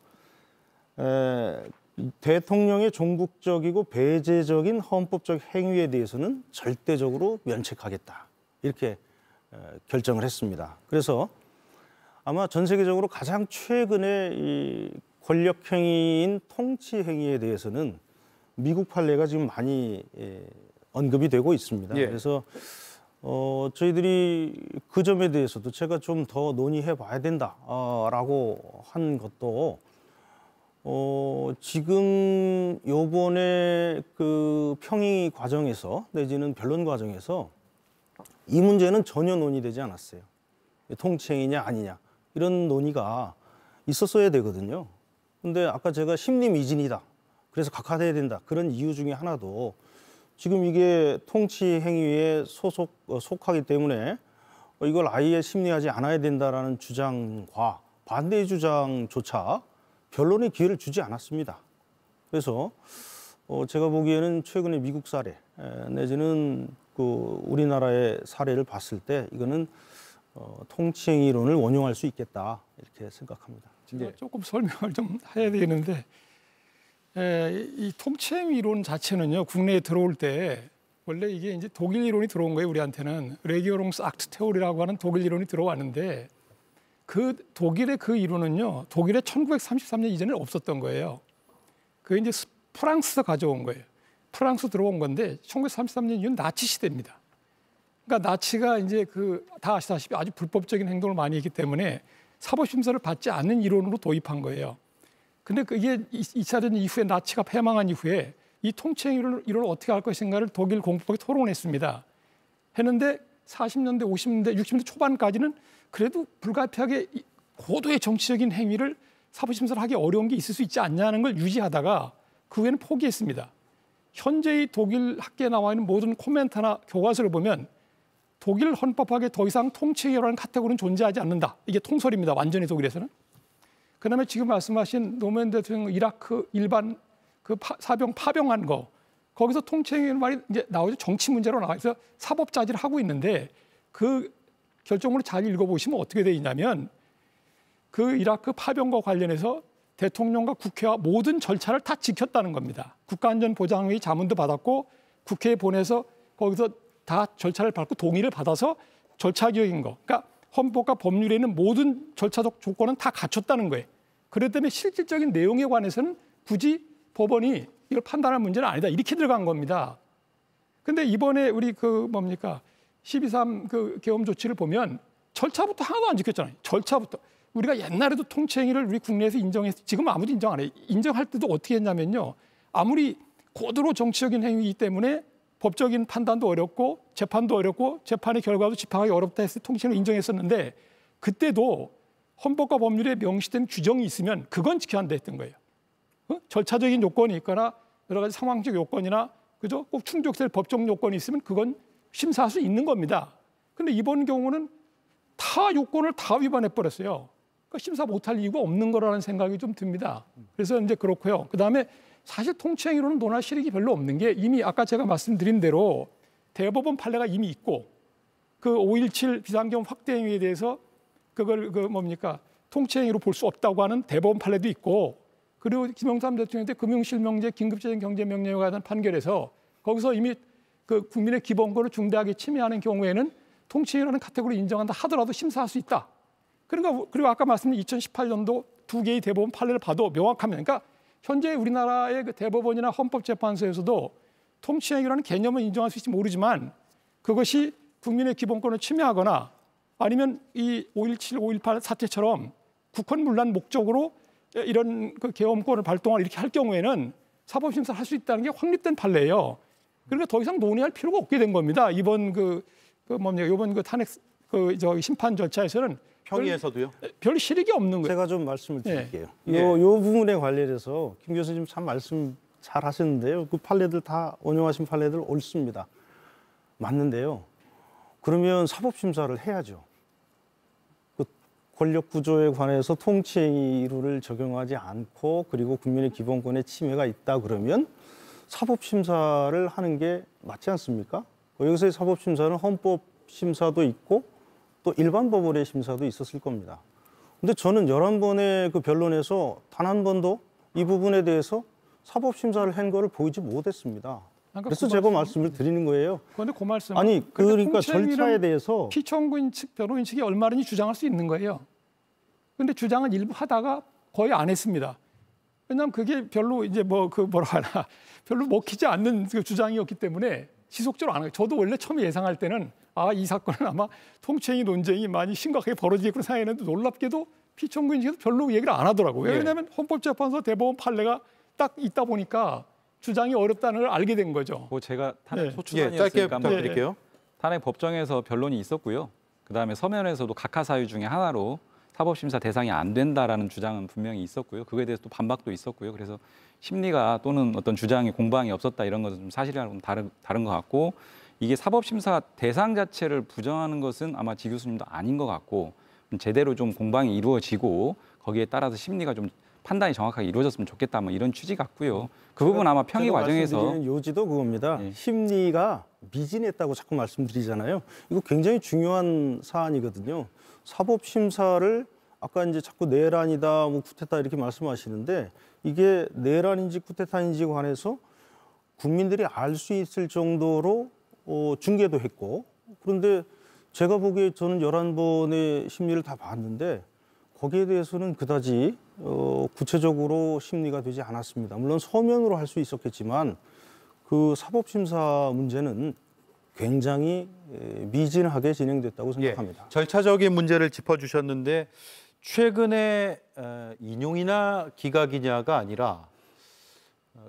대통령의 종국적이고 배제적인 헌법적 행위에 대해서는 절대적으로 면책하겠다. 이렇게 결정을 했습니다. 그래서 아마 전 세계적으로 가장 최근에 이 권력 행위인 통치 행위에 대해서는 미국 판례가 지금 많이 언급이 되고 있습니다. 예. 그래서 저희들이 그 점에 대해서도 제가 좀 더 논의해 봐야 된다라고 한 것도 지금 요번에 그 평의 과정에서 내지는 변론 과정에서 이 문제는 전혀 논의되지 않았어요. 통치행위냐 아니냐 이런 논의가 있었어야 되거든요. 근데 아까 제가 심리미진이다. 그래서 각하돼야 된다. 그런 이유 중에 하나도 지금 이게 통치행위에 속하기 때문에 이걸 아예 심리하지 않아야 된다라는 주장과 반대의 주장조차 변론의 기회를 주지 않았습니다. 그래서 제가 보기에는 최근에 미국 사례 내지는 그 우리나라의 사례를 봤을 때 이거는 통치행위론을 원용할 수 있겠다 이렇게 생각합니다. 제가 조금 설명을 좀 해야 되는데 이 통치행위 이론 자체는요 국내에 들어올 때 원래 이게 이제 독일 이론이 들어온 거예요. 우리한테는 레기오롱스 악트 테오리라고 하는 독일 이론이 들어왔는데 그 독일의 그 이론은요 독일의 1933년 이전에 없었던 거예요. 그게 이제 프랑스에서 가져온 거예요. 프랑스 들어온 건데 1933년 이후는 나치 시대입니다. 그러니까 나치가 이제 그 다 아시다시피 아주 불법적인 행동을 많이 했기 때문에 사법 심사를 받지 않는 이론으로 도입한 거예요. 근데 그게 2차 대전 이후에 나치가 패망한 이후에 이 통치행위 이론을 어떻게 할 것인가를 독일 공법학이 토론했습니다. 했는데 40년대, 50년대, 60년대 초반까지는 그래도 불가피하게 고도의 정치적인 행위를 사법심사를 하기 어려운 게 있을 수 있지 않냐는 걸 유지하다가 그 후에는 포기했습니다. 현재의 독일 학계에 나와 있는 모든 코멘트나 교과서를 보면 독일 헌법학에 더 이상 통치행위라는 카테고리는 존재하지 않는다. 이게 통설입니다. 완전히 독일에서는. 그다음에 지금 말씀하신 노무현 대통령 이라크 일반 그 사병 파병한 거 거기서 통치행위 말이 이제 나오죠. 정치 문제로 나와서 사법자질을 하고 있는데 그 결정으로 잘 읽어보시면 어떻게 돼 있냐면 그 이라크 파병과 관련해서 대통령과 국회와 모든 절차를 다 지켰다는 겁니다. 국가안전보장회의 자문도 받았고 국회에 보내서 거기서 다 절차를 밟고 동의를 받아서 절차기획인 거. 그러니까 헌법과 법률에 있는 모든 절차적 조건은 다 갖췄다는 거예요. 그렇기 때문에 실질적인 내용에 관해서는 굳이 법원이 이걸 판단할 문제는 아니다. 이렇게 들어간 겁니다. 근데 이번에 우리 그 뭡니까 12.3 그 계엄 조치를 보면 절차부터 하나도 안 지켰잖아요. 절차부터. 우리가 옛날에도 통치행위를 우리 국내에서 인정해서 지금 아무도 인정 안 해요. 인정할 때도 어떻게 했냐면요. 아무리 고도로 정치적인 행위이기 때문에 법적인 판단도 어렵고 재판도 어렵고 재판의 결과도 집행하기 어렵다 했을 때 통치행위를 인정했었는데 그때도 헌법과 법률에 명시된 규정이 있으면 그건 지켜야 한다 했던 거예요. 절차적인 요건이 있거나 여러 가지 상황적 요건이나 그죠? 꼭 충족될 법적 요건이 있으면 그건 심사할 수 있는 겁니다. 근데 이번 경우는 다 요건을 다 위반해 버렸어요. 그러니까 심사 못할 이유가 없는 거라는 생각이 좀 듭니다. 그래서 이제 그렇고요. 그다음에 사실 통치행위로는 논할 실익이 별로 없는 게 이미 아까 제가 말씀드린 대로 대법원 판례가 이미 있고 그 5.17 비상계엄 확대 행위에 대해서 그걸 그 뭡니까 통치행위로 볼 수 없다고 하는 대법원 판례도 있고 그리고 김영삼 대통령 때 금융실명제 긴급재정 경제명령에 관한 판결에서 거기서 이미 그 국민의 기본권을 중대하게 침해하는 경우에는 통치행위라는 카테고리를 인정한다 하더라도 심사할 수 있다. 그러니까 그리고 아까 말씀드린 2018년도 두 개의 대법원 판례를 봐도 명확하면 그러니까 현재 우리나라의 그 대법원이나 헌법재판소에서도 통치행위라는 개념을 인정할 수 있을지 모르지만 그것이 국민의 기본권을 침해하거나 아니면 이 5.17, 5.18 사태처럼 국헌문란 목적으로 이런 그 계엄권을 발동할 이렇게 할 경우에는 사법심사를 할 수 있다는 게 확립된 판례예요. 그러니까 더 이상 논의할 필요가 없게 된 겁니다. 이번 이번 그 탄핵 저 심판 절차에서는 평의에서도요? 별 실익이 없는 거예요. 제가 좀 말씀을 드릴게요. 요 부분에 관련해서 김 교수님 참 말씀 잘 하셨는데요. 그 판례들 다 원용하신 판례들 옳습니다. 맞는데요. 그러면 사법심사를 해야죠. 그 권력 구조에 관해서 통치행위를 적용하지 않고 그리고 국민의 기본권에 침해가 있다 그러면 사법심사를 하는 게 맞지 않습니까? 여기서의 사법심사는 헌법심사도 있고 또 일반 법원의 심사도 있었을 겁니다. 근데 저는 11번의 그 변론에서 단 한 번도 이 부분에 대해서 사법 심사를 한 거를 보이지 못했습니다. 그러니까 그래서 그 제가 말씀- 말씀을 드리는 거예요. 그런데 그 말씀 아니 그러니까 통째미는 절차에 대해서 피청구인 측, 변호인 측이 얼마든지 주장할 수 있는 거예요. 그런데 주장은 일부 하다가 거의 안 했습니다. 왜냐하면 그게 별로 이제 뭐라 하나 별로 먹히지 않는 그 주장이었기 때문에 지속적으로 안 해요. 저도 원래 처음에 예상할 때는 이 사건은 아마 통치행위 논쟁이 많이 심각하게 벌어지겠구나 생각했는데 놀랍게도 피청구인 측에서 별로 얘기를 안 하더라고요. 예. 왜냐하면 헌법재판소 대법원 판례가 딱 있다 보니까 주장이 어렵다는 걸 알게 된 거죠. 제가 탄핵 네. 예, 짧게 소추단이었으니까 한번 부탁드릴게요. 탄핵 법정에서 변론이 있었고요. 그다음에 서면에서도 각하 사유 중에 하나로 사법심사 대상이 안 된다라는 주장은 분명히 있었고요. 그거에 대해서 또 반박도 있었고요. 그래서 심리가 또는 어떤 주장이 공방이 없었다 이런 것은 좀 사실이랑은 다른 것 같고 이게 사법심사 대상 자체를 부정하는 것은 아마 지 교수님도 아닌 것 같고 제대로 좀 공방이 이루어지고 거기에 따라서 심리가 좀 판단이 정확하게 이루어졌으면 좋겠다 뭐 이런 취지 같고요. 그 부분 아마 평의 제가 과정에서 말씀드리는 요지도 그겁니다. 예. 심리가 미진했다고 자꾸 말씀드리잖아요. 이거 굉장히 중요한 사안이거든요. 사법 심사를 아까 이제 자꾸 내란이다, 뭐 쿠데타 이렇게 말씀하시는데 이게 내란인지 쿠데타인지 관해서 국민들이 알 수 있을 정도로 중계도 했고 그런데 제가 보기에 저는 11번의 심리를 다 봤는데 거기에 대해서는 그다지 구체적으로 심리가 되지 않았습니다. 물론 서면으로 할 수 있었겠지만 그 사법심사 문제는 굉장히 미진하게 진행됐다고 생각합니다. 절차적인 문제를 짚어주셨는데 최근에 인용이나 기각이냐가 아니라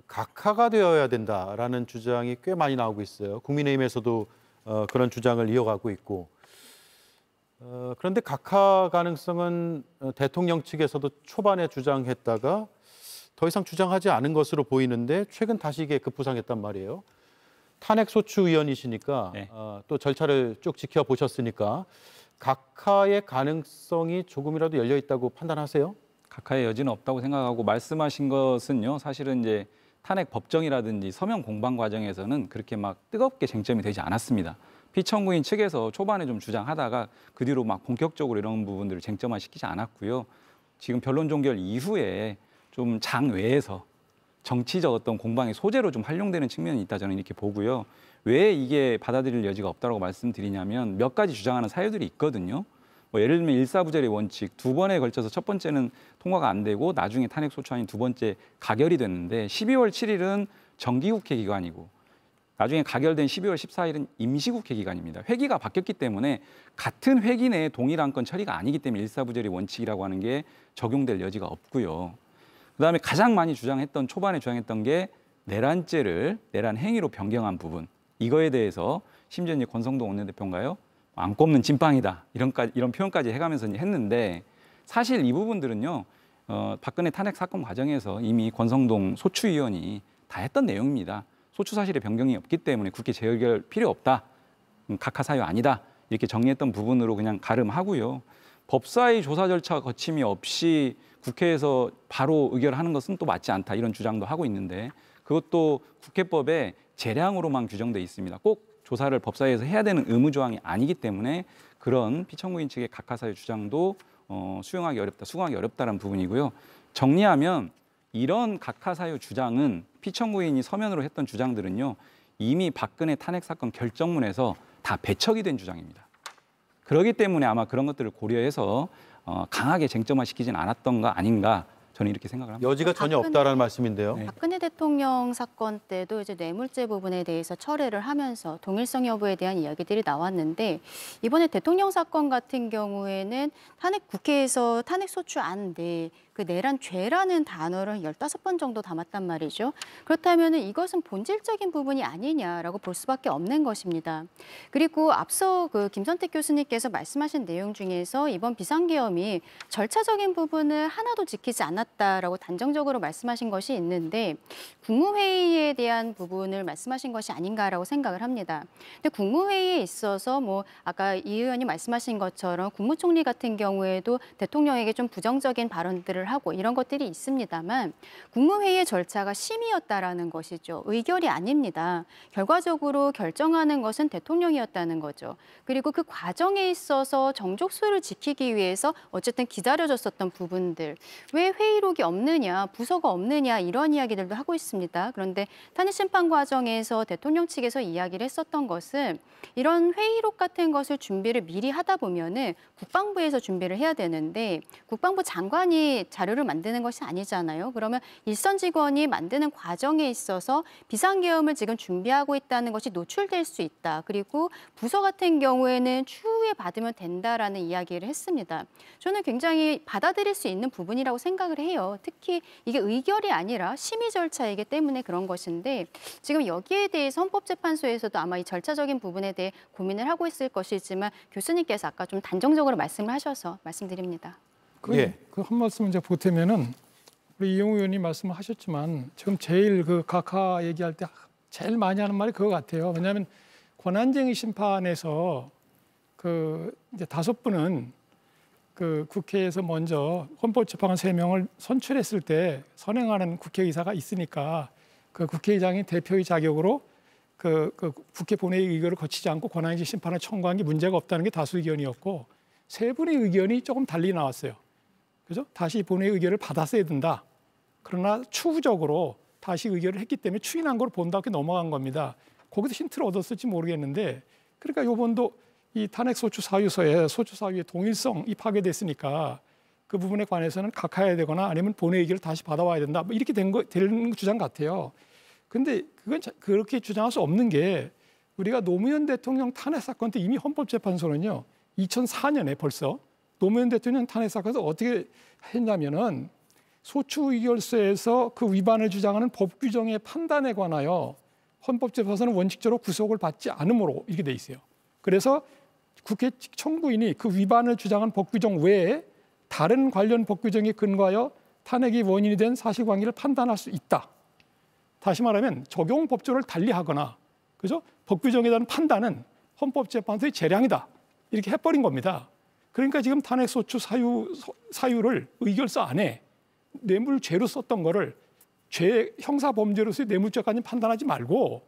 각하가 되어야 된다라는 주장이 꽤 많이 나오고 있어요. 국민의힘에서도 그런 주장을 이어가고 있고 그런데 각하 가능성은 대통령 측에서도 초반에 주장했다가 더 이상 주장하지 않은 것으로 보이는데 최근 다시 이게 급부상했단 말이에요. 탄핵 소추 의원이시니까 네. 또 절차를 쭉 지켜보셨으니까 각하의 가능성이 조금이라도 열려 있다고 판단하세요? 각하의 여지는 없다고 생각하고 말씀하신 것은요. 사실은 이제 탄핵 법정이라든지 서면 공방 과정에서는 그렇게 막 뜨겁게 쟁점이 되지 않았습니다. 피청구인 측에서 초반에 좀 주장하다가 그 뒤로 막 본격적으로 이런 부분들을 쟁점화 시키지 않았고요. 지금 변론 종결 이후에 좀 장외에서 정치적 어떤 공방의 소재로 좀 활용되는 측면이 있다 저는 이렇게 보고요. 왜 이게 받아들일 여지가 없다고 말씀드리냐면 몇 가지 주장하는 사유들이 있거든요. 뭐 예를 들면 일사부절의 원칙 두 번에 걸쳐서 첫 번째는 통과가 안 되고 나중에 탄핵 소추안이 두 번째 가결이 됐는데 12월 7일은 정기국회 기간이고 나중에 가결된 12월 14일은 임시국회 기간입니다. 회기가 바뀌었기 때문에 같은 회기 내에 동일 안건 처리가 아니기 때문에 일사부절의 원칙이라고 하는 게 적용될 여지가 없고요. 그다음에 가장 많이 초반에 주장했던 게 내란죄를 내란 행위로 변경한 부분. 이거에 대해서 심지어 이제 권성동 원내대표인가요? 안 꼽는 찐빵이다. 이런 표현까지 해가면서 했는데 사실 이 부분들은요. 박근혜 탄핵 사건 과정에서 이미 권성동 소추위원이 다 했던 내용입니다. 소추 사실의 변경이 없기 때문에 국회 재의결 필요 없다. 각하 사유 아니다. 이렇게 정리했던 부분으로 그냥 가름하고요. 법사위 조사 절차 거침이 없이 국회에서 바로 의결하는 것은 또 맞지 않다. 이런 주장도 하고 있는데 그것도 국회법에 재량으로만 규정돼 있습니다. 꼭 조사를 법사위에서 해야 되는 의무 조항이 아니기 때문에 그런 피청구인 측의 각하 사유 주장도 수용하기 어렵다, 수긍하기 어렵다는 부분이고요. 정리하면 이런 각하 사유 주장은 피청구인이 서면으로 했던 주장들은요. 이미 박근혜 탄핵 사건 결정문에서 다 배척이 된 주장입니다. 그렇기 때문에 아마 그런 것들을 고려해서 강하게 쟁점화시키진 않았던가 아닌가 저는 이렇게 생각을 합니다. 여지가 전혀 없다라는 말씀인데요. 네. 박근혜 대통령 사건 때도 이제 뇌물죄 부분에 대해서 철회를 하면서 동일성 여부에 대한 이야기들이 나왔는데 이번에 대통령 사건 같은 경우에는 국회에서 탄핵 소추안인데 그 내란죄라는 단어를 15번 정도 담았단 말이죠. 그렇다면 이것은 본질적인 부분이 아니냐라고 볼 수밖에 없는 것입니다. 그리고 앞서 그 김선택 교수님께서 말씀하신 내용 중에서 이번 비상계엄이 절차적인 부분을 하나도 지키지 않았다라고 단정적으로 말씀하신 것이 있는데 국무회의에 대한 부분을 말씀하신 것이 아닌가라고 생각을 합니다. 근데 국무회의에 있어서 뭐 아까 이 의원이 말씀하신 것처럼 국무총리 같은 경우에도 대통령에게 좀 부정적인 발언들을 의결을 하고 이런 것들이 있습니다만 국무회의의 절차가 심의였다라는 것이죠. 의결이 아닙니다. 결과적으로 결정하는 것은 대통령이었다는 거죠. 그리고 그 과정에 있어서 정족수를 지키기 위해서 어쨌든 기다려줬었던 부분들, 왜 회의록이 없느냐, 부서가 없느냐 이런 이야기들도 하고 있습니다. 그런데 탄핵심판 과정에서 대통령 측에서 이야기를 했었던 것은 이런 회의록 같은 것을 준비를 미리 하다 보면은 국방부에서 준비를 해야 되는데 국방부 장관이 자료를 만드는 것이 아니잖아요. 그러면 일선 직원이 만드는 과정에 있어서 비상계엄을 지금 준비하고 있다는 것이 노출될 수 있다. 그리고 부서 같은 경우에는 추후에 받으면 된다라는 이야기를 했습니다. 저는 굉장히 받아들일 수 있는 부분이라고 생각을 해요. 특히 이게 의결이 아니라 심의 절차이기 때문에 그런 것인데 지금 여기에 대해서 헌법재판소에서도 아마 이 절차적인 부분에 대해 고민을 하고 있을 것이지만 교수님께서 아까 좀 단정적으로 말씀을 하셔서 말씀드립니다. 그 한 말씀 이제 보태면은 우리 이용우 의원님 말씀하셨지만 지금 제일 그 각하 얘기할 때 제일 많이 하는 말이 그거 같아요. 왜냐하면 권한쟁의 심판에서 그 이제 5분은 그 국회에서 먼저 헌법재판관 3명을 선출했을 때 선행하는 국회의사가 있으니까 그 국회의장이 대표의 자격으로 그 국회 본회의 의결을 거치지 않고 권한쟁의 심판을 청구한 게 문제가 없다는 게 다수 의견이었고 3분의 의견이 조금 달리 나왔어요. 그죠? 다시 본회의 의결을 받았어야 된다. 그러나 추후적으로 다시 의결을 했기 때문에 추인한 걸 본다 이렇게 넘어간 겁니다. 거기서 힌트를 얻었을지 모르겠는데 그러니까 이번도 이 탄핵 소추 사유서에 소추 사유의 동일성이 파괴됐으니까 그 부분에 관해서는 각하해야 되거나 아니면 본회의 의결을 다시 받아와야 된다. 뭐 이렇게 되는 주장 같아요. 근데 그건 그렇게 주장할 수 없는 게 우리가 노무현 대통령 탄핵 사건 때 이미 헌법재판소는요 2004년에 벌써 노무현 대통령 탄핵 사건에서 어떻게 했냐면은 소추의결서에서 그 위반을 주장하는 법 규정의 판단에 관하여 헌법재판소는 원칙적으로 구속을 받지 않으므로 이렇게 돼 있어요. 그래서 국회 청구인이 그 위반을 주장한 법 규정 외에 다른 관련 법 규정에 근거하여 탄핵의 원인이 된 사실관계를 판단할 수 있다. 다시 말하면 적용 법조를 달리하거나 그죠? 법 규정에 대한 판단은 헌법재판소의 재량이다. 이렇게 해버린 겁니다. 그러니까 지금 탄핵 소추 사유를 의결서 안에 뇌물죄로 썼던 거를 형사 범죄로서의 뇌물죄까지 판단하지 말고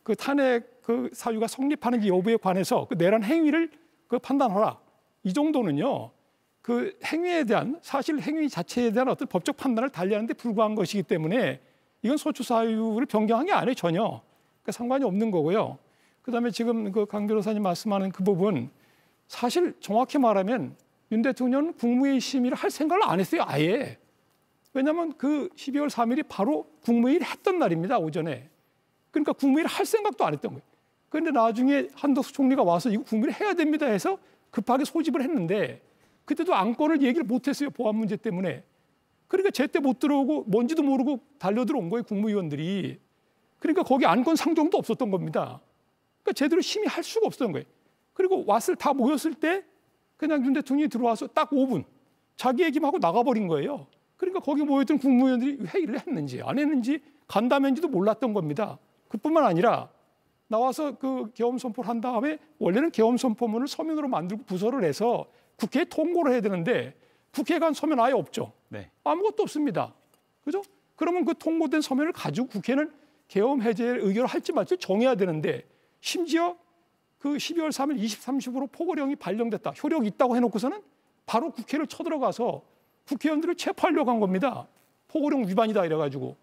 그 탄핵 그 사유가 성립하는지 여부에 관해서 그 내란 행위를 그 판단하라. 이 정도는요. 그 행위에 대한 사실 행위 자체에 대한 어떤 법적 판단을 달리하는 데 불과한 것이기 때문에 이건 소추 사유를 변경한 게 아니에요, 전혀. 그러니까 상관이 없는 거고요. 그다음에 지금 그 강 변호사님 말씀하는 그 부분 사실 정확히 말하면 윤 대통령은 국무회의 심의를 할 생각을 안 했어요, 아예. 왜냐하면 그 12월 3일이 바로 국무회의를 했던 날입니다, 오전에. 그러니까 국무회의를 할 생각도 안 했던 거예요. 그런데 나중에 한덕수 총리가 와서 이거 국무회의를 해야 됩니다 해서 급하게 소집을 했는데 그때도 안건을 얘기를 못했어요, 보안 문제 때문에. 그러니까 제때 못 들어오고 뭔지도 모르고 달려들어온 거예요, 국무위원들이. 그러니까 거기 안건 상정도 없었던 겁니다. 그러니까 제대로 심의할 수가 없었던 거예요. 그리고 다 모였을 때 그냥 윤 대통령이 들어와서 딱 5분 자기 얘기만 하고 나가버린 거예요. 그러니까 거기 모였던 국무위원들이 회의를 했는지 안 했는지 간담회인지도 몰랐던 겁니다. 그뿐만 아니라 나와서 그 계엄 선포를 한 다음에 원래는 계엄 선포문을 서면으로 만들고 부서를 해서 국회에 통고를 해야 되는데 국회에 간 서면 아예 없죠. 네. 아무것도 없습니다. 그죠? 그러면 그 통고된 서면을 가지고 국회는 계엄 해제 의결을 할지 말지 정해야 되는데 심지어 그 12월 3일 23시로 포고령이 발령됐다. 효력이 있다고 해놓고서는 바로 국회를 쳐들어가서 국회의원들을 체포하려고 한 겁니다. 포고령 위반이다 이래가지고.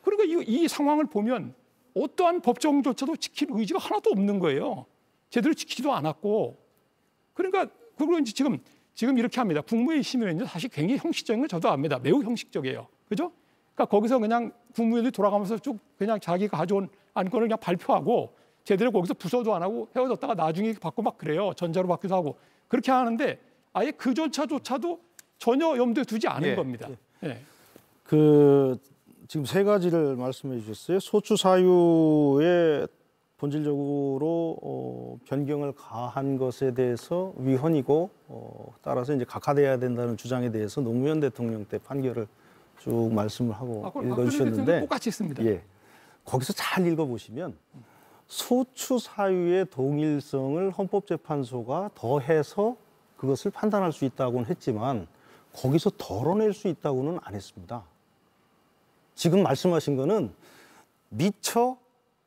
그러니까 이 상황을 보면 어떠한 법정조차도 지킬 의지가 하나도 없는 거예요. 제대로 지키지도 않았고. 그러니까 그리고 이제 지금 이렇게 합니다. 국무회의 심의는 사실 굉장히 형식적인 걸 저도 압니다. 매우 형식적이에요. 그죠? 그러니까 거기서 그냥 국무위원들이 돌아가면서 쭉 그냥 자기가 가져온 안건을 그냥 발표하고 제대로 거기서 부서도 안 하고 헤어졌다가 나중에 받고 막 그래요. 전자로 받기도 하고. 그렇게 하는데 아예 그조차도 전혀 염두에 두지 않은 겁니다. 예. 지금 3가지를 말씀해 주셨어요. 소추 사유에 본질적으로 변경을 가한 것에 대해서 위헌이고 따라서 이제 각하돼야 된다는 주장에 대해서 노무현 대통령 때 판결을 쭉 말씀을 하고 읽어주셨는데 똑같이 했습니다. 예, 거기서 잘 읽어보시면 소추 사유의 동일성을 헌법재판소가 더해서 그것을 판단할 수 있다고는 했지만 거기서 덜어낼 수 있다고는 안 했습니다. 지금 말씀하신 거는 미처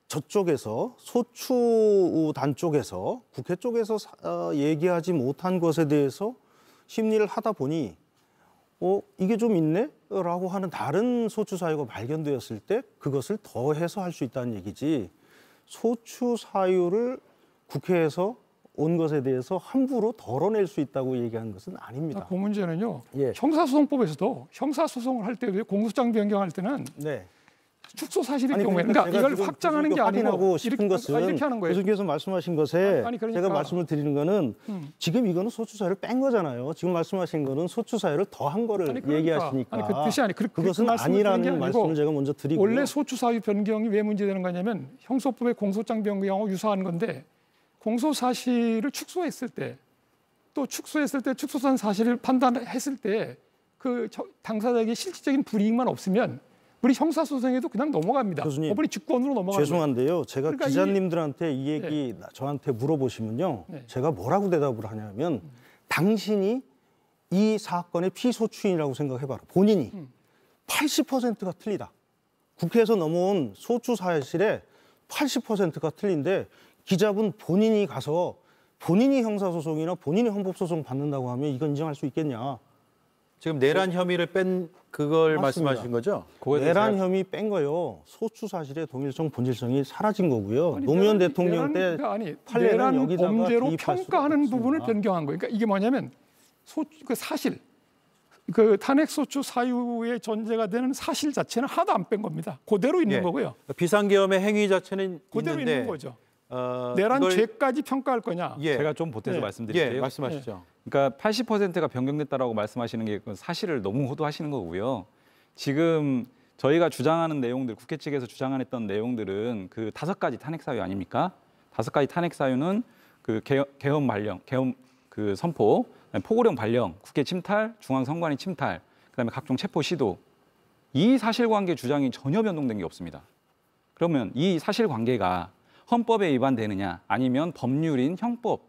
저쪽에서 소추단 쪽에서 국회 쪽에서 얘기하지 못한 것에 대해서 심리를 하다 보니 이게 좀 있네? 라고 하는 다른 소추 사유가 발견되었을 때 그것을 더해서 할 수 있다는 얘기지, 소추 사유를 국회에서 온 것에 대해서 함부로 덜어낼 수 있다고 얘기하는 것은 아닙니다. 그 문제는요. 예. 형사소송법에서도 형사소송을 할 때도 공소장 변경할 때는 네. 축소 사실의 아니, 경우에 그러니까 그러니까 제가 이걸 지금 확장하는 게 아니고 확인하고 싶은 것은 이렇게 하는 거예요. 교수님께서 말씀하신 것에 아니, 그러니까. 제가 말씀을 드리는 거는 지금 이거는 소추 사유를 뺀 거잖아요. 지금 말씀하신 거는 소추 사유를 더한 거를 아니, 그러니까. 얘기하시니까 아니, 그 뜻이 아니 그것은 말씀을 드리는 게 아니라는 아니고 말씀을 제가 먼저 드리고요. 원래 소추 사유 변경이 왜 문제되는 거냐면 형소법의 공소장 변경하고 유사한 건데 공소 사실을 축소했을 때 또 축소했을 때 축소한 사실을 판단했을 때 그 당사자에게 실질적인 불이익만 없으면 우리 형사소송에도 그냥 넘어갑니다. 교수님, 법원이 직권으로 넘어가는 거예요. 죄송한데요. 제가 그러니까 기자님들한테 이 얘기 저한테 물어보시면요. 네. 제가 뭐라고 대답을 하냐면 당신이 이 사건의 피소추인이라고 생각해봐라. 본인이 80%가 틀리다. 국회에서 넘어온 소추 사실의 80%가 틀린데 기자분 본인이 가서 본인이 형사소송이나 본인이 헌법소송 받는다고 하면 이건 인정할 수 있겠냐. 지금 내란 혐의를 뺀 그걸 맞습니다. 말씀하신 거죠? 내란 혐의 뺀 거요. 소추 사실의 동일성, 본질성이 사라진 거고요. 아니, 노무현 내란- 대통령 때 내란 판례는 내란 여기다가 범죄로 대입할 수가 평가하는 없습니다. 부분을 변경한 거예요. 그러니까 이게 뭐냐면 그 사실, 그 탄핵 소추 사유의 전제가 되는 사실 자체는 하나도 안 뺀 겁니다. 그대로 있는 예. 거고요. 비상계엄의 행위 자체는 그대로 있는데 있는 거죠. 어, 내란 이걸- 죄까지 평가할 거냐? 예, 제가 좀 보태서 예. 말씀드릴게요. 예, 말씀하시죠. 그러니까 80%가 변경됐다라고 말씀하시는 게 그건 사실을 너무 호도하시는 거고요. 지금 저희가 주장하는 내용들, 국회 측에서 주장했던 내용들은 그 5가지 탄핵 사유 아닙니까? 5가지 탄핵 사유는 그 계엄 발령, 계엄 그 선포, 포고령 발령, 국회 침탈, 중앙선관위 침탈, 그다음에 각종 체포 시도. 이 사실관계 주장이 전혀 변동된 게 없습니다. 그러면 이 사실관계가 헌법에 위반되느냐, 아니면 법률인 형법,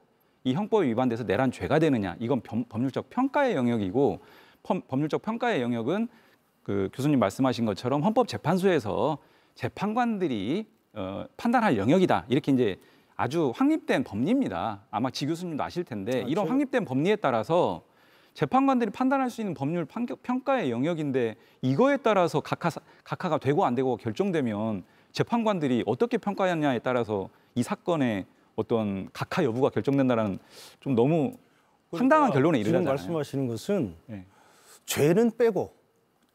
이 형법에 위반돼서 내란 죄가 되느냐, 이건 법률적 평가의 영역이고, 법률적 평가의 영역은 그 교수님 말씀하신 것처럼 헌법재판소에서 재판관들이 판단할 영역이다. 이렇게 이제 아주 확립된 법리입니다. 아마 지 교수님도 아실 텐데 이런 확립된 법리에 따라서 재판관들이 판단할 수 있는 법률 평가의 영역인데 이거에 따라서 각하가 되고 안 되고 결정되면 재판관들이 어떻게 평가하느냐에 따라서 이 사건의 어떤 각하 여부가 결정된다라는 좀 너무 황당한 결론에 지금 이르잖아요. 말씀하시는 것은 네. 죄는 빼고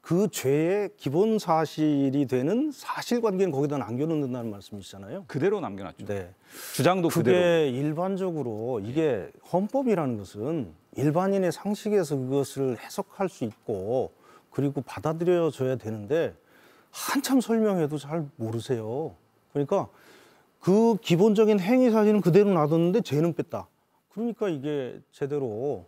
그 죄의 기본 사실이 되는 사실관계는 거기다 남겨놓는다는 말씀이시잖아요. 그대로 남겨놨죠. 네. 주장도 그게 그대로. 일반적으로 이게 헌법이라는 것은 일반인의 상식에서 그것을 해석할 수 있고 그리고 받아들여져야 되는데 한참 설명해도 잘 모르세요. 그러니까 그 기본적인 행위 사실은 그대로 놔뒀는데 죄는 뺐다. 그러니까 이게 제대로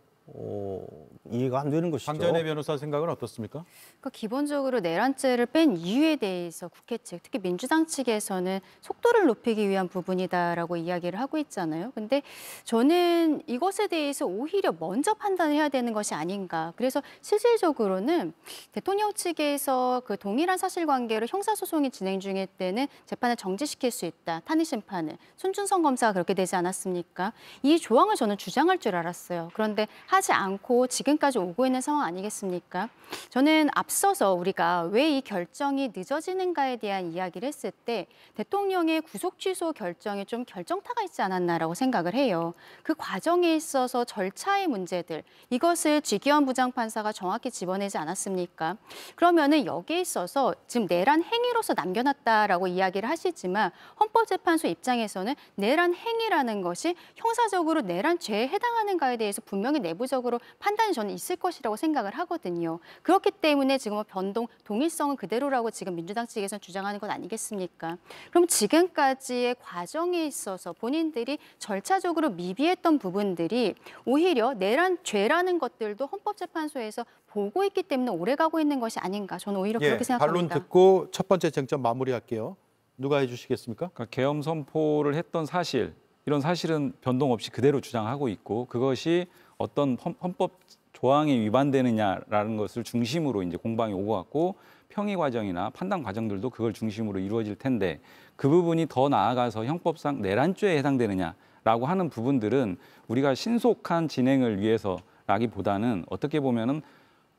이해가 안 되는 것이죠. 강전의 변호사 생각은 어떻습니까? 그러니까 기본적으로 내란죄를 뺀 이유에 대해서 국회 측, 특히 민주당 측에서는 속도를 높이기 위한 부분이다라고 이야기를 하고 있잖아요. 근데 저는 이것에 대해서 오히려 먼저 판단해야 되는 것이 아닌가. 그래서 실질적으로는 대통령 측에서 그 동일한 사실관계로 형사소송이 진행 중일 때는 재판을 정지시킬 수 있다. 탄핵 심판을. 손준성 검사가 그렇게 되지 않았습니까? 이 조항을 저는 주장할 줄 알았어요. 그런데 하지 않고 지금까지 오고 있는 상황 아니겠습니까? 저는 앞서서 우리가 왜 이 결정이 늦어지는가에 대한 이야기를 했을 때 대통령의 구속 취소 결정이 좀 결정타가 있지 않았나라고 생각을 해요. 그 과정에 있어서 절차의 문제들, 이것을 지기현 부장판사가 정확히 집어내지 않았습니까? 그러면은 여기에 있어서 지금 내란 행위로서 남겨놨다라고 이야기를 하시지만 헌법재판소 입장에서는 내란 행위라는 것이 형사적으로 내란 죄에 해당하는가에 대해서 분명히 내부적으로 판단이 저는 있을 것이라고 생각을 하거든요. 그렇기 때문에 지금 변동, 동일성은 그대로라고 지금 민주당 측에서는 주장하는 것 아니겠습니까? 그럼 지금까지의 과정에 있어서 본인들이 절차적으로 미비했던 부분들이 오히려 내란 죄라는 것들도 헌법재판소에서 보고 있기 때문에 오래가고 있는 것이 아닌가. 저는 오히려 그렇게 반론 생각합니다. 듣고 첫 번째 쟁점 마무리할게요. 누가 해주시겠습니까? 그러니까 계엄 선포를 했던 사실, 이런 사실은 변동 없이 그대로 주장하고 있고 그것이 어떤 헌법 조항이 위반되느냐라는 것을 중심으로 이제 공방이 오고 갔고 평의 과정이나 판단 과정들도 그걸 중심으로 이루어질 텐데 그 부분이 더 나아가서 형법상 내란죄에 해당되느냐라고 하는 부분들은 우리가 신속한 진행을 위해서라기보다는 어떻게 보면은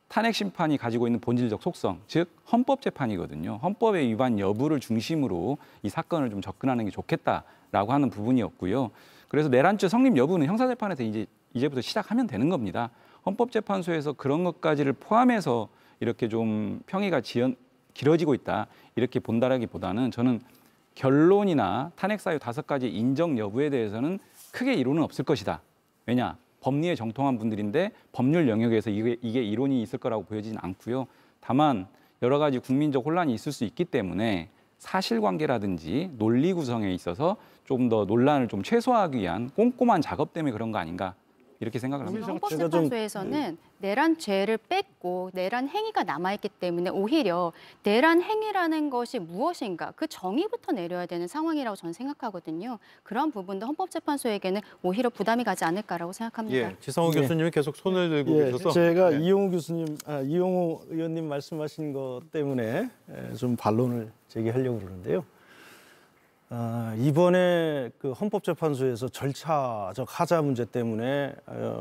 탄핵 심판이 가지고 있는 본질적 속성, 즉 헌법 재판이거든요. 헌법의 위반 여부를 중심으로 이 사건을 좀 접근하는 게 좋겠다라고 하는 부분이었고요. 그래서 내란죄 성립 여부는 형사재판에서 이제부터 시작하면 되는 겁니다. 헌법재판소에서 그런 것까지를 포함해서 이렇게 좀 평의가 길어지고 있다 이렇게 본다라기보다는 저는 결론이나 탄핵 사유 5가지 인정 여부에 대해서는 크게 이론은 없을 것이다. 왜냐? 법리에 정통한 분들인데 법률 영역에서 이게 이론이 있을 거라고 보여지진 않고요. 다만 여러 가지 국민적 혼란이 있을 수 있기 때문에 사실관계라든지 논리 구성에 있어서 좀 더 논란을 좀 최소화하기 위한 꼼꼼한 작업 때문에 그런 거 아닌가 이렇게 생각을 합니다. 헌법재판소에서는 내란죄를 뺐고 내란 행위가 남아있기 때문에 오히려 내란 행위라는 것이 무엇인가 그 정의부터 내려야 되는 상황이라고 저는 생각하거든요. 그런 부분도 헌법재판소에게는 오히려 부담이 가지 않을까라고 생각합니다. 예, 지성호 교수님이 계속 손을 들고 예, 계셔서 제가 이용호 의원님 말씀하신 것 때문에 좀 반론을 제기하려고 그러는데요. 이번에 그 헌법재판소에서 절차적 하자 문제 때문에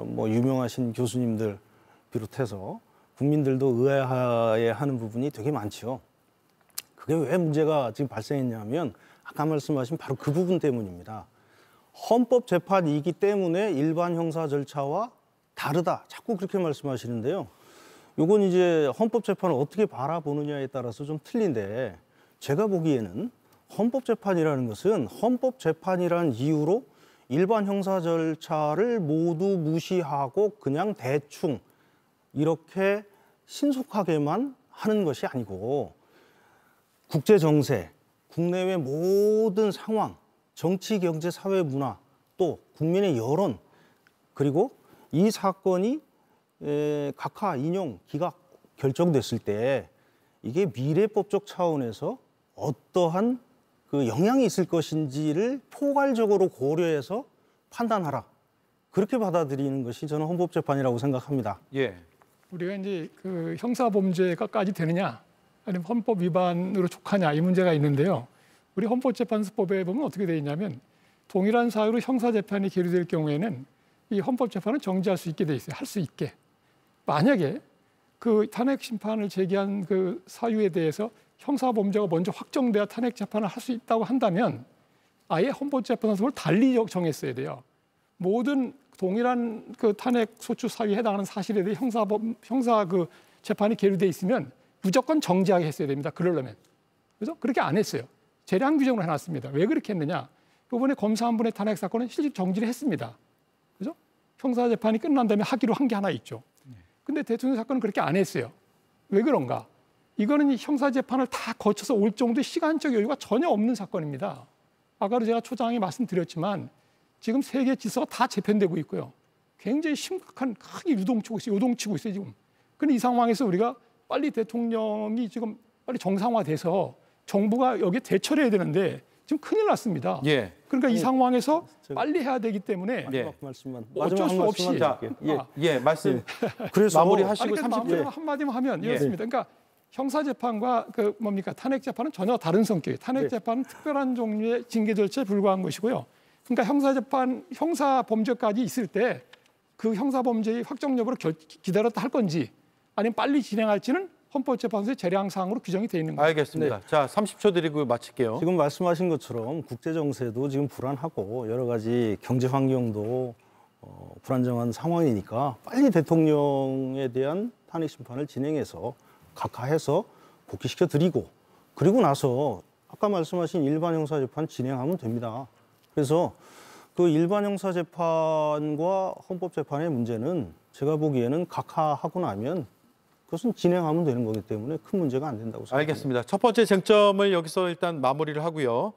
뭐 유명하신 교수님들 비롯해서 국민들도 의아해하는 부분이 되게 많죠. 그게 왜 문제가 지금 발생했냐면 아까 말씀하신 바로 그 부분 때문입니다. 헌법재판이기 때문에 일반 형사 절차와 다르다. 자꾸 그렇게 말씀하시는데요. 이건 이제 헌법재판을 어떻게 바라보느냐에 따라서 좀 틀린데 제가 보기에는 헌법재판이라는 것은 헌법재판이라는 이유로 일반 형사 절차를 모두 무시하고 그냥 대충 이렇게 신속하게만 하는 것이 아니고 국제 정세, 국내외 모든 상황, 정치, 경제, 사회, 문화, 또 국민의 여론, 그리고 이 사건이 각하, 인용, 기각 결정됐을 때 이게 미래법적 차원에서 어떠한 그 영향이 있을 것인지를 포괄적으로 고려해서 판단하라. 그렇게 받아들이는 것이 저는 헌법재판이라고 생각합니다. 예. 우리가 이제 그 형사범죄가까지 되느냐 아니면 헌법 위반으로 촉하냐 이 문제가 있는데요. 우리 헌법재판소법에 보면 어떻게 되어 있냐면 동일한 사유로 형사재판이 계류될 경우에는 이 헌법재판은 정지할 수 있게 돼 있어요. 할 수 있게. 만약에 그 탄핵 심판을 제기한 그 사유에 대해서 형사범죄가 먼저 확정돼야 탄핵 재판을 할 수 있다고 한다면 아예 헌법재판소를 달리 정했어야 돼요. 모든 동일한 그 탄핵 소추 사유에 해당하는 사실에 대해 형사 그 재판이 계류돼 있으면 무조건 정지하게 했어야 됩니다. 그러려면. 그래서 그렇게 안 했어요. 재량 규정을 해놨습니다. 왜 그렇게 했느냐? 이번에 검사 한 분의 탄핵 사건은 실질 정지를 했습니다. 그죠? 형사 재판이 끝난 다음에 하기로 한 게 하나 있죠. 근데 대통령 사건은 그렇게 안 했어요. 왜 그런가? 이거는 형사 재판을 다 거쳐서 올 정도의 시간적 여유가 전혀 없는 사건입니다. 아까도 제가 초장에 말씀드렸지만 지금 세계 질서가 다 재편되고 있고요. 굉장히 심각한 크게 요동치고 있어요, 지금. 근데 이 상황에서 우리가 빨리 대통령이 지금 빨리 정상화돼서 정부가 여기에 대처를 해야 되는데 지금 큰일 났습니다. 예. 그러니까 이 상황에서 빨리 해야 되기 때문에 예. 말씀만 어쩔 수 없이 말씀 그래서 마무리하시고 그러니까 30초. 한마디만 하면 이렇습니다. 그러니까 형사재판과 그 뭡니까 탄핵재판은 전혀 다른 성격이에요. 탄핵재판은 특별한 종류의 징계 절차에 불과한 것이고요. 그러니까 형사재판, 형사범죄까지 있을 때 그 형사범죄의 확정 여부를 기다렸다 할 건지 아니면 빨리 진행할지는 헌법재판소의 재량사항으로 규정이 되어 있는 거죠. 알겠습니다. 네. 자, 30초 드리고 마칠게요. 지금 말씀하신 것처럼 국제 정세도 지금 불안하고 여러 가지 경제 환경도 불안정한 상황이니까 빨리 대통령에 대한 탄핵 심판을 진행해서 각하해서 복귀시켜 드리고 그리고 나서 아까 말씀하신 일반 형사 재판 진행하면 됩니다. 그래서 그 일반 형사 재판과 헌법 재판의 문제는 제가 보기에는 각하하고 나면 그것은 진행하면 되는 거기 때문에 큰 문제가 안 된다고 생각합니다. 알겠습니다. 첫 번째 쟁점을 여기서 일단 마무리를 하고요.